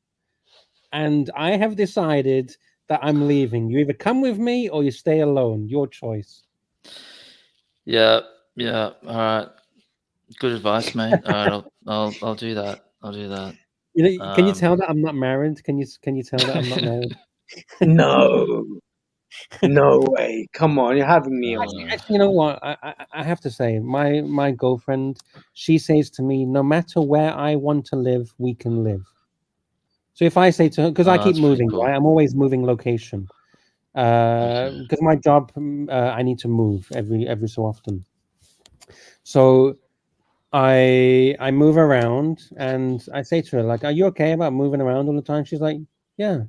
and I have decided that I'm leaving. You either come with me or you stay alone. Your choice. Yeah. All right. Good advice, mate. All right, I'll do that. I'll do that. You know, can you tell that I'm not married? Can you tell that I'm not married? No way. Come on, you're having me on. Actually, you know what? I have to say, my girlfriend, she says to me, no matter where I want to live, we can live. So if I say to her, because I keep that's pretty moving, cool. right? I'm always moving location. Because my job, I need to move every so often. So I move around, and I say to her, like, "Are you okay about moving around all the time?" She's like, "Yeah.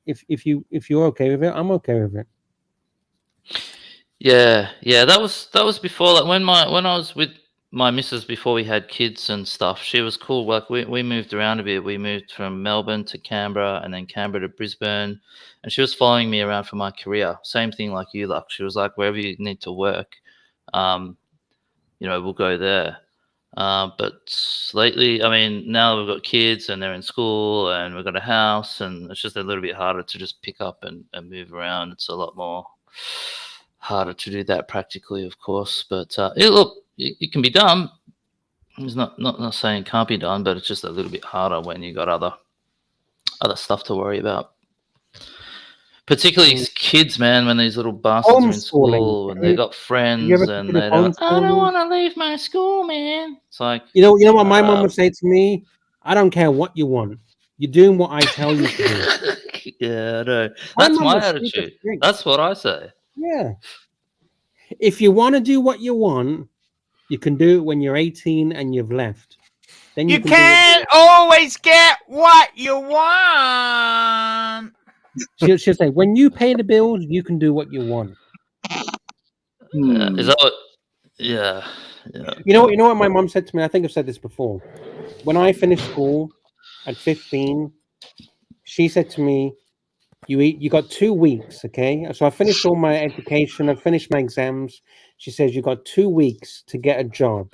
If you're okay with it, I'm okay with it." Yeah, that was before. Like when I was with my missus, before we had kids and stuff, she was cool. Like we moved around a bit. We moved from Melbourne to Canberra and then Canberra to Brisbane. And she was following me around for my career. Same thing like you, Lux. She was like, wherever you need to work, we'll go there. But lately, I mean, now we've got kids and they're in school and we've got a house, and it's just a little bit harder to just pick up and move around. It's a lot more harder to do that practically, of course. But it can be done. It's not saying it can't be done, but it's just a little bit harder when you got other stuff to worry about. Particularly kids, man, when these little bastards are in school and they got friends and they don't. I don't want to leave my school, man. It's like, you know what my mum would say to me? I don't care what you want. You're doing what I tell you to do. Yeah, I know. That's my attitude. That's what I say. Yeah. If you want to do what you want, you can do it when you're 18 and you've left. Then you can't always get what you want. She'll say, when you pay the bills, you can do what you want. Is that what? Yeah. You know what my mom said to me? I think I've said this before. When I finished school at 15, she said to me, you got 2 weeks, okay? So I finished all my education. I finished my exams. She says, you got 2 weeks to get a job.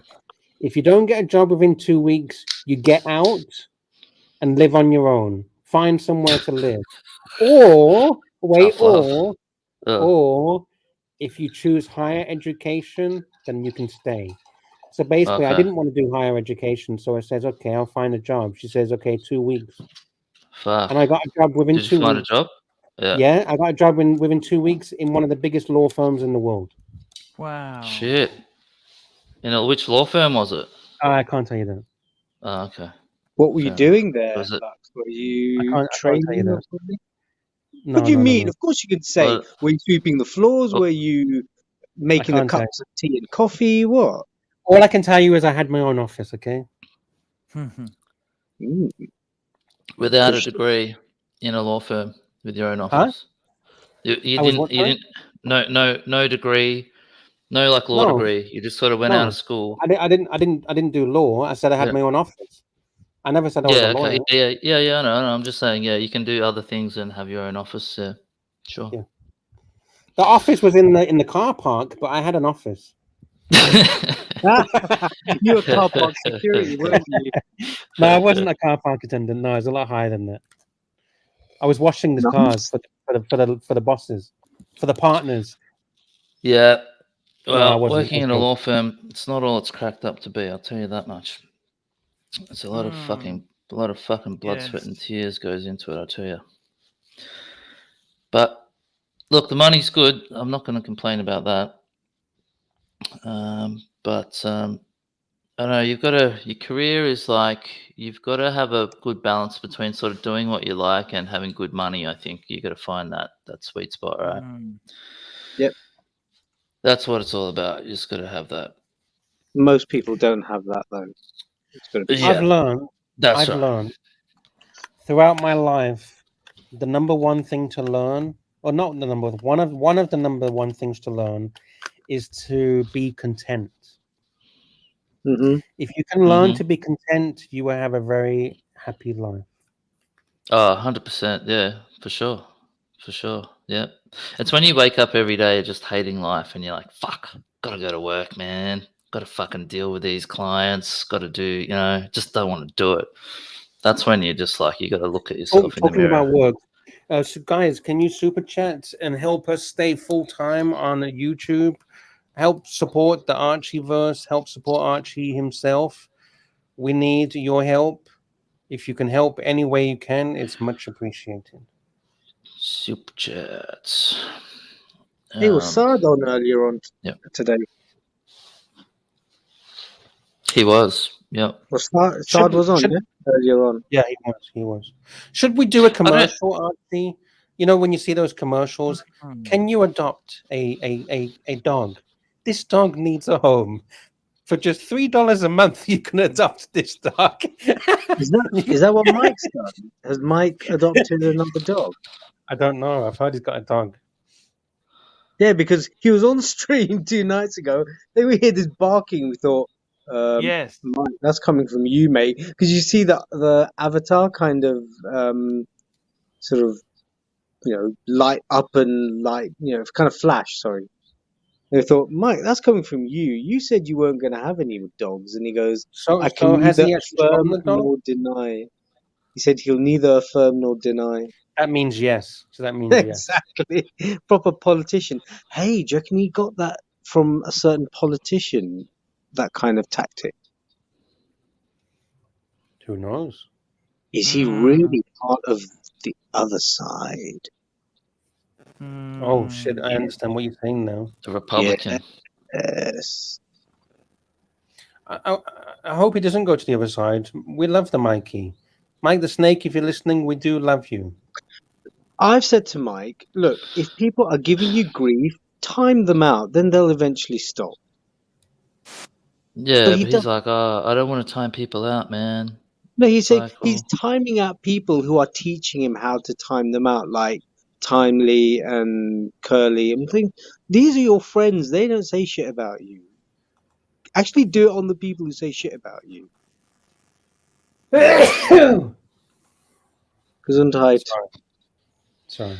If you don't get a job within 2 weeks, you get out and live on your own. Find somewhere to live. Or if you choose higher education, then you can stay. So basically, I didn't want to do higher education, so I says, okay, I'll find a job. She says, okay, 2 weeks. Fuck. And I got a job within 2 weeks. Did you find a job? Yeah, I got a job within 2 weeks in one of the biggest law firms in the world. Wow. Shit. Which law firm was it? I can't tell you that. Oh, okay. What were you doing there? Was it? Were you training or something? No, what do you mean? No. Of course you can say. Were you sweeping the floors? Were you making the cups of tea and coffee? What? All I can tell you is I had my own office, okay? Without a degree in a law firm with your own office. You didn't no degree, no like law degree. You just sort of went out of school. I didn't do law. I said I had my own office. I never said I was a lawyer. Yeah, no, I'm just saying, you can do other things and have your own office. Yeah, sure. Yeah. The office was in the car park, but I had an office. You were car park security, weren't you? No, I wasn't a car park attendant. No, I was a lot higher than that. I was washing the cars for the bosses, for the partners. Yeah. Well, working in a law firm, it's not all it's cracked up to be. I'll tell you that much. It's a lot of fucking blood, sweat, and tears goes into it. I tell you. But look, the money's good. I'm not going to complain about that. But I don't know. Your career is like you've got to have a good balance between sort of doing what you like and having good money. I think you got to find that sweet spot, right? Yep. That's what it's all about. You just got to have that. Most people don't have that though. I've learned throughout my life, the number one thing to learn, or not the number one of the number one things to learn, is to be content. If you can learn to be content, you will have a very happy life. Oh, 100%. Yeah, for sure. Yeah. It's when you wake up every day just hating life and you're like, fuck, gotta go to work, man. Got to fucking deal with these clients. Got to do, just don't want to do it. That's when you're just like, you got to look at yourself in the mirror. Talking about work, so guys, can you super chat and help us stay full time on YouTube? Help support the Archieverse. Help support Archie himself. We need your help. If you can help any way you can, it's much appreciated. Super chats. He was Sard on earlier on today. He was, yeah. Well, Sard was on earlier on. Yeah, he was. Should we do a commercial, Archie? When you see those commercials, can you adopt a dog? This dog needs a home. For just $3 a month, you can adopt this dog. Is that what Mike's done? Has Mike adopted another dog? I don't know. I've heard he's got a dog. Yeah, because he was on stream 2 nights ago. Then we heard this barking. We thought, Yes. Mike, that's coming from you, mate. Because you see the avatar kind of sort of, light up and light, kind of flash. Sorry. And I thought, Mike, that's coming from you. You said you weren't going to have any dogs, and he goes, So I can has neither he actually affirm gotten the dog? nor deny. He said he'll neither affirm nor deny. That means yes. So that means yes. Exactly. Proper politician. Hey, do you reckon he got that from a certain politician? That kind of tactic. Who knows? Is he really part of the other side? Oh shit! I understand what you're saying now. The Republican. Yes. I hope he doesn't go to the other side. We love the Mikey. Mike the Snake, if you're listening, we do love you. I've said to Mike, look, if people are giving you grief, time them out, then they'll eventually stop. Yeah, but he's like, I don't want to time people out, man. No, he's timing out people who are teaching him how to time them out, like Timely and Curly. I'm thinking, these are your friends. They don't say shit about you. Actually do it on the people who say shit about you. Gesundheit. Sorry.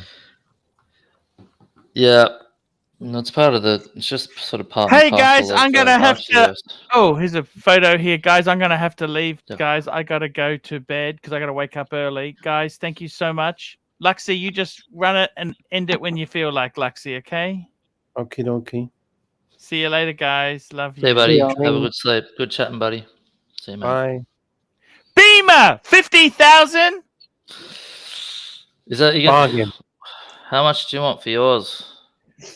Yeah. No, it's part of it's just sort of part Hey and guys, parcel I'm of, gonna have to. Archie. Oh, here's a photo here, guys. I'm gonna have to leave, guys. I gotta go to bed because I gotta wake up early, guys. Thank you so much, Luxy. You just run it and end it when you feel like, Luxy. Okay. Okie dokie. See you later, guys. Love you. See you, buddy. Have a good sleep. Good chatting, buddy. See you, mate. Bye. Beamer, 50,000. Is that you bargain? How much do you want for yours?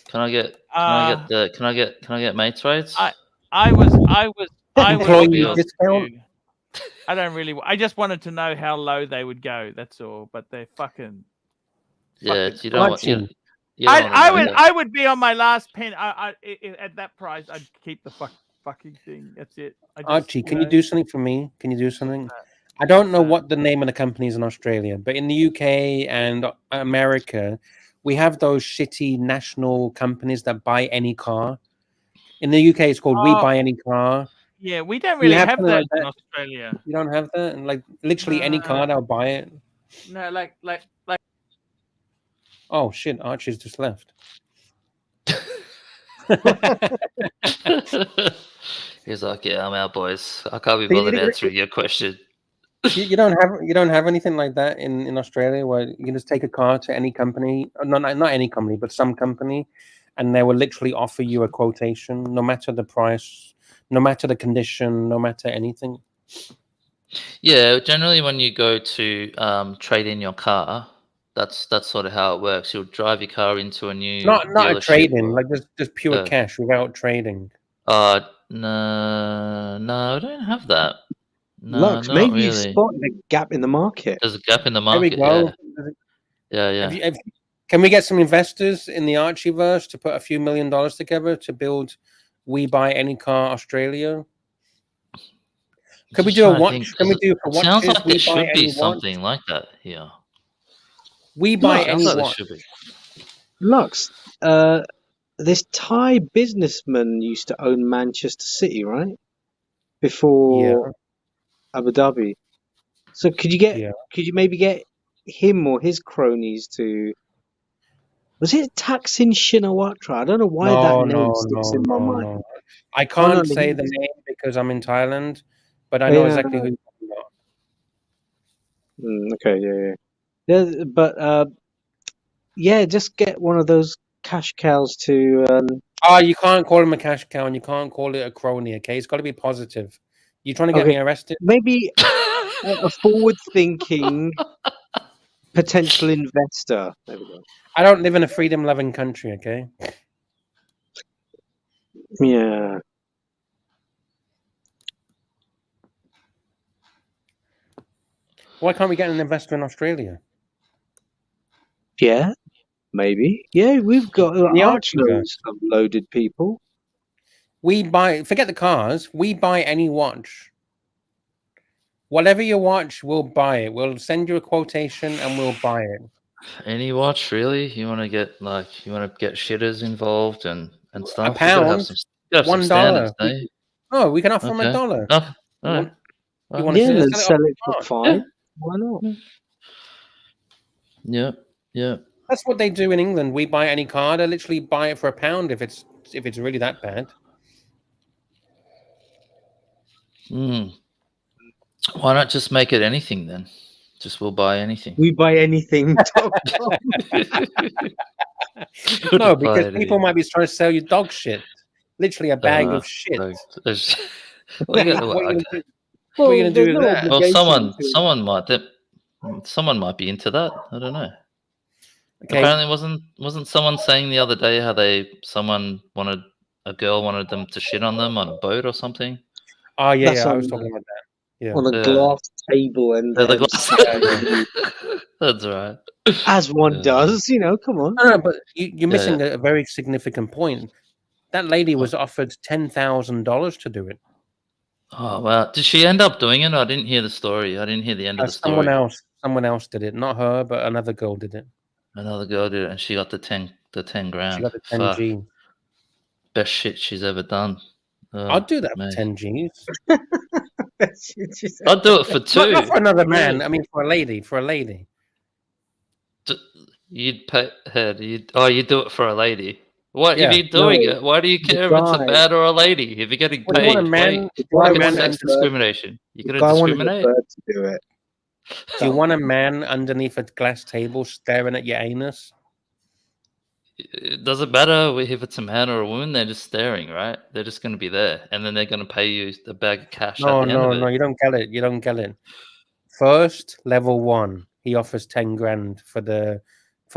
Can I get mates rates? I was Employee discount? I don't really. I just wanted to know how low they would go. That's all. But they're fucking. Yeah, you don't want. I would be on my last pen. At that price, I'd keep the fucking thing. That's it. Archie, can you do something for me? Can you do something? I don't know what the name of the company is in Australia, but in the UK and America, we have those shitty national companies that buy any car. In the UK, it's called We Buy Any Car. Yeah, we don't really have that in Australia. You don't have that? And like literally any car, they'll buy it. No, like. Oh shit! Archie's just left. He's like, yeah, I'm out, boys. I can't be bothered answering your question. You don't have anything like that in Australia where you can just take a car to any company, not any company, but some company, and they will literally offer you a quotation, no matter the price, no matter the condition, no matter anything. Yeah, generally when you go to trade in your car, that's sort of how it works. You'll drive your car into a new not a trade-in, like just pure cash without trading. No, I don't have that. No, Lux, not maybe really. you spotted a gap in the market. There's a gap in the market. There we go. Yeah. Can we get some investors in the Archieverse to put a few $1 million together to build We Buy Any Car Australia? Could we do a watch? Can we do for watches? Sounds like there should be something like that here. We Buy Any Watch. Lux, this Thai businessman used to own Manchester City, right? Before Abu Dhabi. So could you maybe get him or his cronies to? Was it Thaksin Shinawatra? I don't know why that name sticks in my mind. No. I can't say the name because I'm in Thailand, but I know exactly who you're talking about. Okay, yeah. But just get one of those cash cows to. You can't call him a cash cow and you can't call it a crony. Okay, it's got to be positive. You trying to get me arrested? Maybe a forward-thinking potential investor. There we go. I don't live in a freedom-loving country. Okay. Yeah. Why can't we get an investor in Australia? Yeah, maybe. Yeah, we've got archloads of loaded people. Forget the cars. We buy any watch. Whatever your watch, we'll buy it. We'll send you a quotation and we'll buy it. Any watch, really? You want to get shitters involved and stuff? £1. $1. Oh, we can offer him Okay. $1. Oh, You all want, right. you want Yeah, to let's sell sell it it for off $5. Yeah. Why not? Yeah. Yeah. That's what they do in England. We buy any car, they literally buy it for £1 if it's really that bad. Mm. Why not just make it anything then? Just we'll buy anything. We buy anything. No, because people might be trying to sell you dog shit. Literally a bag of shit. Well, What you are got- you gonna okay. do? What are you gonna do there's with no that? Well, obligation to- someone might be into that. I don't know. Okay. Apparently, wasn't someone saying the other day how a girl wanted them to shit on them on a boat or something? Oh yeah, That's I on was talking about that. Yeah. on a Yeah. glass table and The then glass. That's right. as one does, come on. No, but you're Yeah, missing a very significant point. That lady was offered $10,000 to do it. Oh well, did she end up doing it? I didn't hear the story. I didn't hear the end of the story. Someone else did it, not her, but another girl did it. Another girl did it, and she got the 10 grand. She got the Fuck. 10 G. Best shit she's ever done. Oh, I'd do that mate. for 10 Gs. I'd do it for 2. Not for another man. I mean, for a lady. For a lady. You'd pay head. You do it for a lady. What Yeah. if you're doing No, it? Why do you the care if it's a guy- man or a lady? If you're getting What do you paid, want a man? The why guy it's wanted sex the bird- discrimination? You're the gonna guy wanted the discriminate? bird to do it. Do you want a man underneath a glass table staring at your anus? It doesn't matter if it's a man or a woman. They're just staring, right? They're just going to be there, and then they're going to pay you a bag of cash at the end of it. No, you don't get it. You don't get it. First, level 1, he offers 10 grand for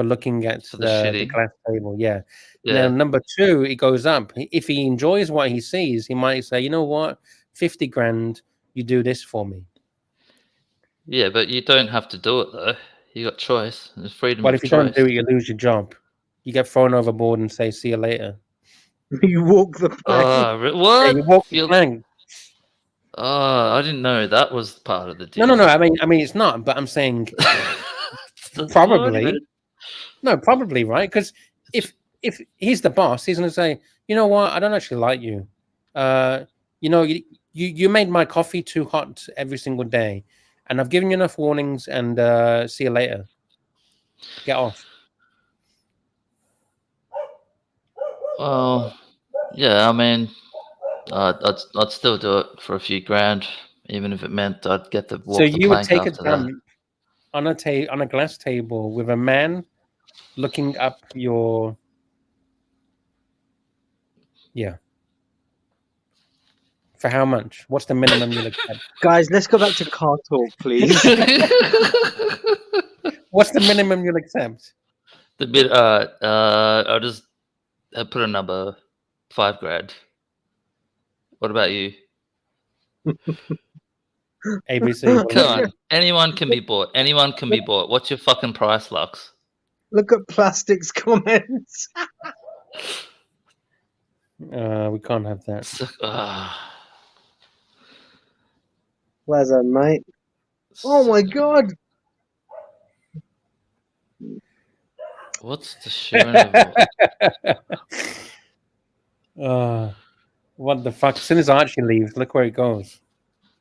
looking at For the the shitting. glass table. Yeah. Yeah. Now, number 2, it goes up. If he enjoys what he sees, he might say, you know what, 50 grand, you do this for me. Yeah, but you don't have to do it though. You got choice. There's freedom But of if you choice. don't do it, you lose your job. You get thrown overboard and say, see you later. You walk the plank. What? Yeah, you walk the You're- plank. Oh, I didn't know that was part of the deal. No. I mean, it's not. But I'm saying probably. No, probably right. Because if he's the boss, he's going to say, you know what, I don't actually like you. You made my coffee too hot every single day, and I've given you enough warnings. And see you later. Get off. Well, yeah. I mean, I'd still do it for a few grand, even if it meant I'd get to walk So the you would plank take a after that. dump on a glass table with a man looking up your. Yeah. For how much? What's the minimum you'll accept? Guys, let's go back to car talk, please. What's the minimum you'll accept? The bit. I'll just put a number, 5 grand. What about you? ABC. Come on. Anyone can be bought. Anyone can be bought. What's your fucking price, Lux? Look at Plastic's comments. We can't have that. Where's that, mate? Oh my god! What's the sharing of What the fuck? As soon as Archie leaves, look where he goes.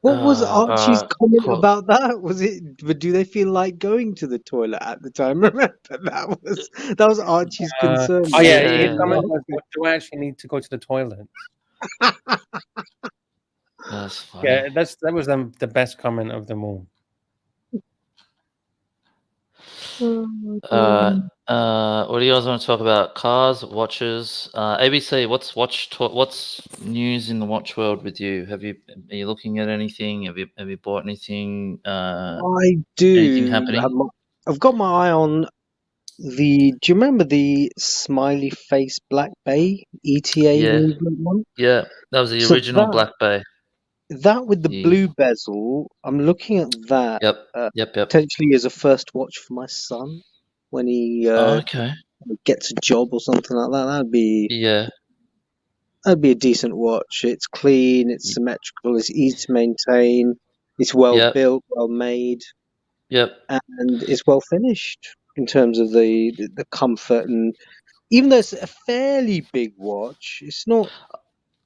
What was Archie's comment cool. about that? Was it? But do they feel like going to the toilet at the time? Remember that was Archie's concern. Oh yeah, Yeah. his comment was, do I actually need to go to the toilet? That's funny. Yeah, that was the best comment of them all. What do you guys want to talk about? Cars, watches, ABC. What's news in the watch world with you? Are you looking at anything? Have you bought anything? I do. Anything happening? I've got my eye on the. Do you remember the smiley face Black Bay ETA Yeah. movement one? Yeah, that was the So original that- Black Bay. That with the Yeah. blue bezel. I'm looking at that Yep. potentially as a first watch for my son when he Okay. gets a job or something like that. Yeah. That'd be a decent watch. It's clean, it's symmetrical, it's easy to maintain, it's well Yep. built, well made, Yep. and it's well finished in terms of the comfort. And even though it's a fairly big watch, it's not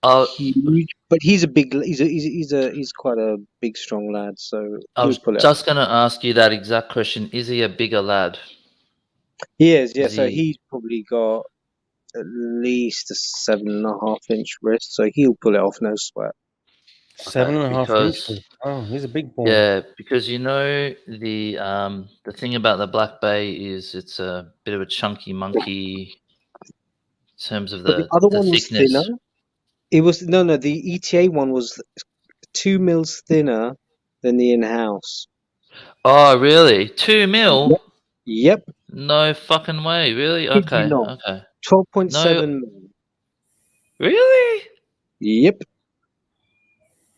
Oh, huge, But he's a big. He's quite a big, strong lad. So I he'll was pull it off. just going to ask you that exact question. Is he a bigger lad? He is. Yeah. Is So he? he's probably got at least a 7.5-inch wrist. So he'll pull it off, no sweat. 7.5 because inches. Oh, he's a big boy. yeah, because you know the thing about the Black Bay is it's a bit of a chunky monkey in terms of But the other the one was thinner. thickness. It was no. The ETA one was 2 mils thinner than the in-house. Oh, really? 2 mil? Yep. No fucking way. Really? Kid you Okay. not. Okay. 12.7 mil. Really? Yep.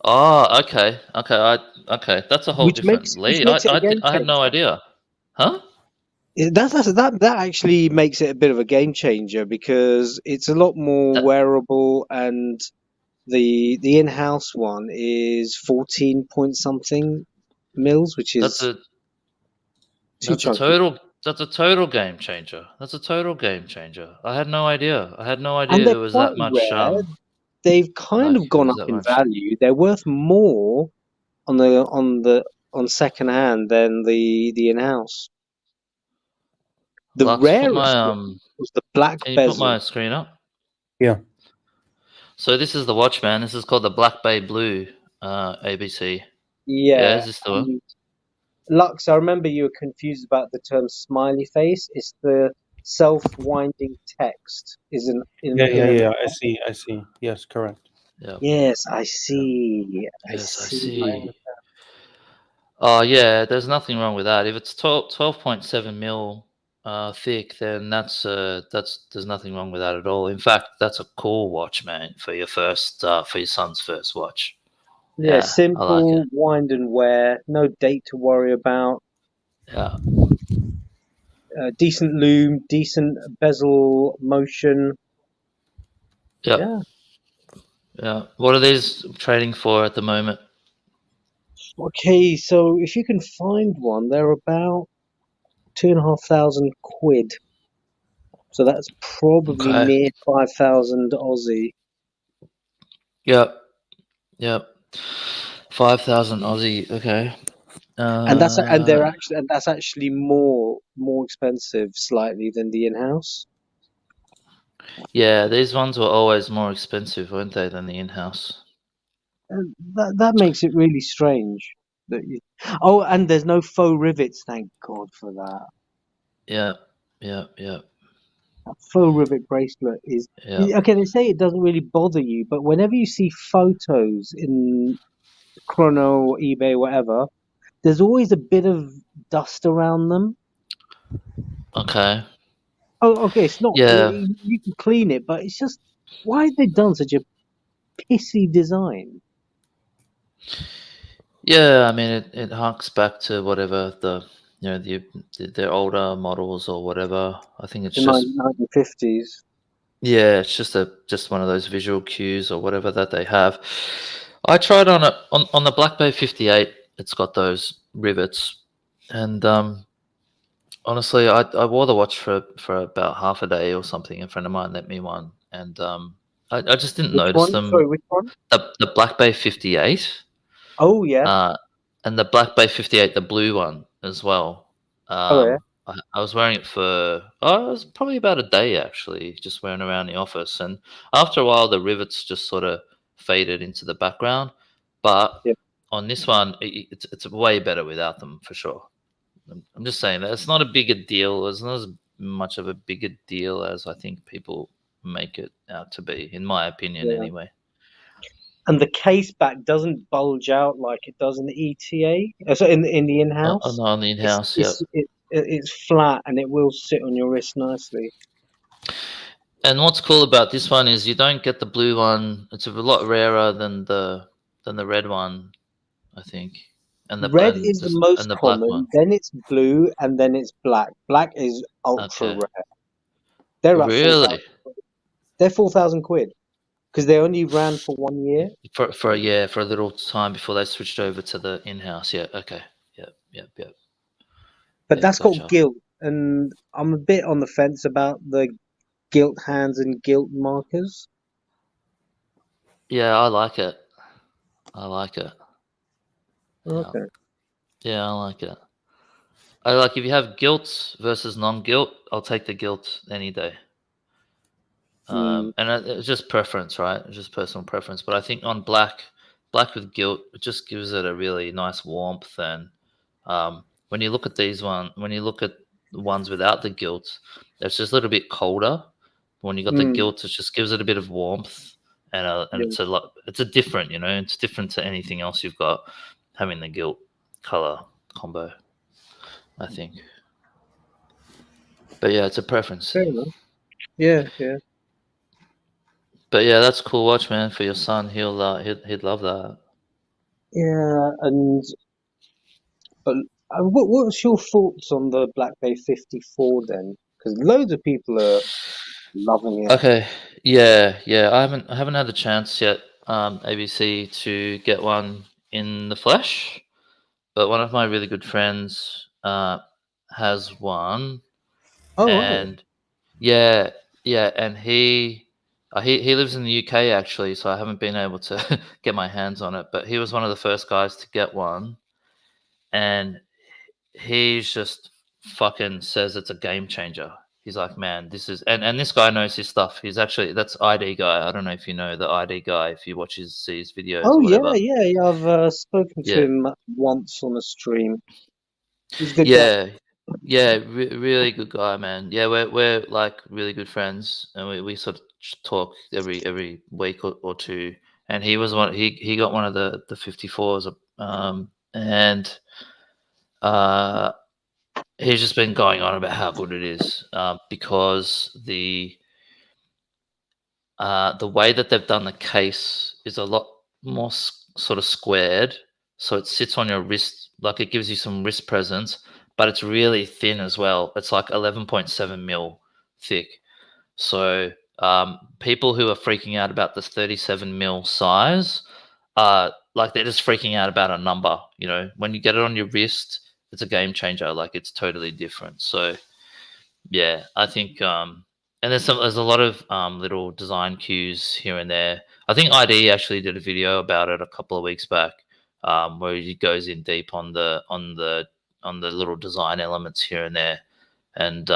Oh, okay. Okay. That's a whole Which different makes league. it a game I had no changer. idea. Huh? That actually makes it a bit of a game changer because it's a lot more wearable, and the in-house one is 14 point something mils, which That's is a too that's a chunky. total game changer. That's a total game changer. I had no idea. I had no And idea they're it was quite that much rare. They've kind like of it gone was up that in much. value. They're worth more on second hand than the in-house. The Lux, put rarest my one was the black can you put bezel. my screen up? Yeah. So this is the watch, man. This is called the Black Bay Blue ABC. Yeah. Is this the one? and Lux, I remember you were confused about the term smiley face. It's the self-winding text. Yeah. I see. Yes, correct. Yeah. Yes, I see. Yes, I see. Oh yeah, there's nothing wrong with that. If it's 12.7 mil thick, then that's there's nothing wrong with that at all. In fact, that's a cool watch, man, for your son's first watch. Yeah, I like simple, it. wind and wear, no date to worry about. Yeah. Decent loom, decent bezel motion. Yep. Yeah. Yeah. What are these trading for at the moment? Okay, so if you can find one, they're about 2,500 quid. So that's probably Okay. near 5,000 Aussie. Yep. 5,000 Aussie. Okay. And that's actually more expensive slightly than the in-house. Yeah, these ones were always more expensive, weren't they, than the in-house? And that makes it really strange. Oh, and there's no faux rivets. Thank God for that. Yeah. That faux rivet bracelet is Yeah. okay. They say it doesn't really bother you, but whenever you see photos in Chrono, eBay, whatever, there's always a bit of dust around them. Okay. Oh, okay. It's not. Yeah. You can clean it, but it's just why have they done such a pissy design? Yeah, I mean, it harks back to whatever their older models or whatever. I think it's The just 1950s. yeah, it's just one of those visual cues or whatever that they have. I tried on the Black Bay 58. It's got those rivets, and honestly, I wore the watch for about half a day or something. A friend of mine lent me one, and I just didn't Which notice one? them. Sorry, which one? The Black Bay 58. Oh yeah. And the Black Bay 58, the blue one as well. Oh yeah. I was wearing it for it was probably about a day actually, just wearing around the office. And after a while, the rivets just sort of faded into the background. But Yeah. on this one, it's way better without them for sure. I'm just saying that it's not a bigger deal. It's not as much of a bigger deal as I think people make it out to be, in my opinion, Yeah. anyway. And the case back doesn't bulge out like it does in the ETA. So in the in-house. Oh, no, on the in-house, yeah. It's flat and it will sit on your wrist nicely. And what's cool about this one is you don't get the blue one. It's a lot rarer than the red one, I think. And the red is the most and the black common. one. Then it's blue, and then it's black. Black is ultra Okay. rare. They're about Really? They're 4,000 quid because they only ran for 1 year. For a little time before they switched over to the in-house. Yeah. Okay. Yep. But Yeah, that's gotcha. called gilt, and I'm a bit on the fence about the gilt hands and gilt markers. Yeah, I like it. I like it. Yeah. Okay. Yeah, I like it. I like if you have gilt versus non-gilt, I'll take the gilt any day. And it's just preference, right? It's just personal preference. But I think on black with gilt, it just gives it a really nice warmth. And when you look at when you look at the ones without the gilt, it's just a little bit colder. When you got the gilt, it just gives it a bit of warmth, and it's a lot. It's a different, it's different to anything else you've got having the gilt color combo, I think. But yeah, it's a preference. Fair enough. Yeah, yeah. But yeah, that's a cool watch, man, for your son. He'd love that. Yeah, and what's your thoughts on the Black Bay 54 then? Because loads of people are loving it. Okay, yeah. I haven't had the chance yet, ABC, to get one in the flesh, but one of my really good friends has one. Oh, and yeah, and he lives in the UK actually, so I haven't been able to get my hands on it. But he was one of the first guys to get one, and he's just fucking says it's a game changer. He's like, man, this is and this guy knows his stuff. He's actually that's ID guy. I don't know if you know the ID guy. If you watch see his videos oh or whatever. yeah. I've spoken to Yeah. him once on a stream. He's a good guy. Yeah, really good guy, man. Yeah, we're like really good friends, and we sort of talk every week or two. And he was one. He got one of the 54s, and he's just been going on about how good it is, because the way that they've done the case is a lot more sort of squared, so it sits on your wrist, like it gives you some wrist presence, but it's really thin as well. It's like 11.7 mil thick. So people who are freaking out about this 37 mil size, like they're just freaking out about a number. When you get it on your wrist, it's a game changer. Like it's totally different. So yeah, I think and there's a lot of little design cues here and there. I think ID actually did a video about it a couple of weeks back, where he goes in deep on the little design elements here and there. And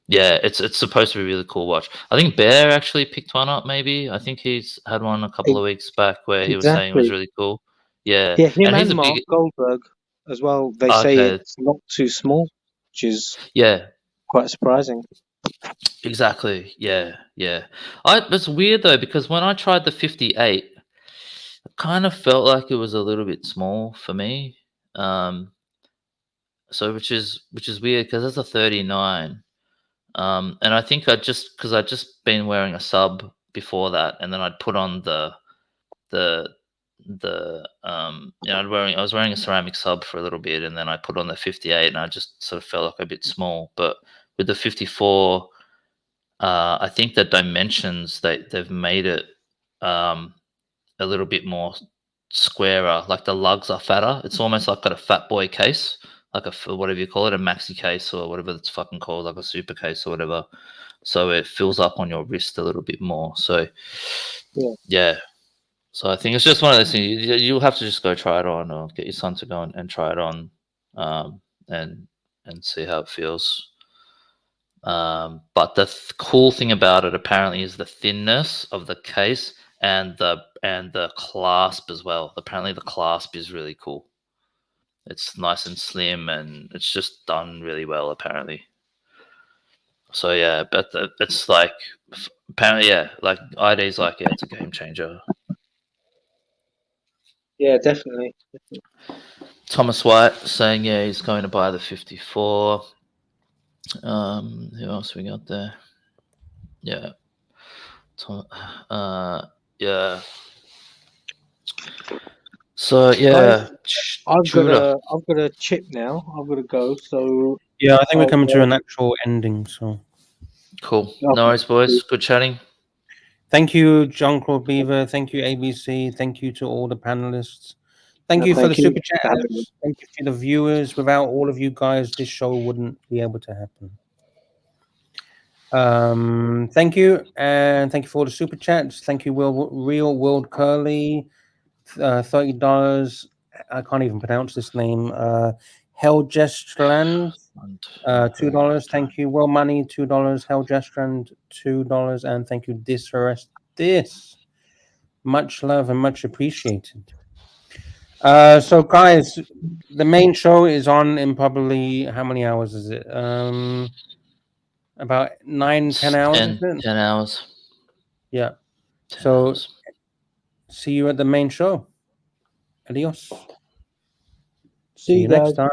yeah, it's supposed to be a really cool watch. I think Bear actually picked one up. Maybe I think he's had one a couple of weeks back where he was saying it was really cool. Yeah, Yeah, him he's and a Mark big. Goldberg as well. They say Okay. it's not too small, which is Yeah. quite surprising. Exactly. Yeah. It's weird though, because when I tried the 58, it kind of felt like it was a little bit small for me. So which is weird because it's a 39. And I think because I'd just been wearing a sub before that, and then I'd put on I was wearing a ceramic sub for a little bit, and then I put on the 58, and I just sort of felt like a bit small. But with the 54, I think the dimensions they've made it a little bit more squarer. Like the lugs are fatter. It's almost like got a fat boy case, like a whatever you call it, a maxi case or whatever it's fucking called, like a super case or whatever. So it fills up on your wrist a little bit more. So yeah. So I think it's just one of those things. You'll have to just go try it on, or get your son to go and try it on, and see how it feels. But the cool thing about it apparently is the thinness of the case and the clasp as well. Apparently the clasp is really cool. It's nice and slim, and it's just done really well apparently. So yeah, but it's like apparently like ID's like it's a game changer. Yeah, definitely. Thomas White saying he's going to buy the 54. Who else we got there? Yeah. Yeah. So yeah, I've got a chip now. I've got to go. So yeah, I think we're coming to an actual ending. So cool. No worries, boys. Good chatting. Thank you, Jean-Claude Beaver. Thank you, ABC. Thank you to all the panelists. Thank you for the super chat. Thank you to the viewers. Without all of you guys, this show wouldn't be able to happen. Thank you, and thank you for all the super chats. Thank you, Real World Curly, $30. I can't even pronounce this name. Hellgestrand, $2. Thank you, Will Money, $2. Hellgestrand, $2, and thank you, This. Much love and much appreciated. So guys, the main show is on in probably how many hours is it? About 9-10 hours. 10 hours. Yeah. 10 So hours. see you at the main show. Adios. See you next guys. time.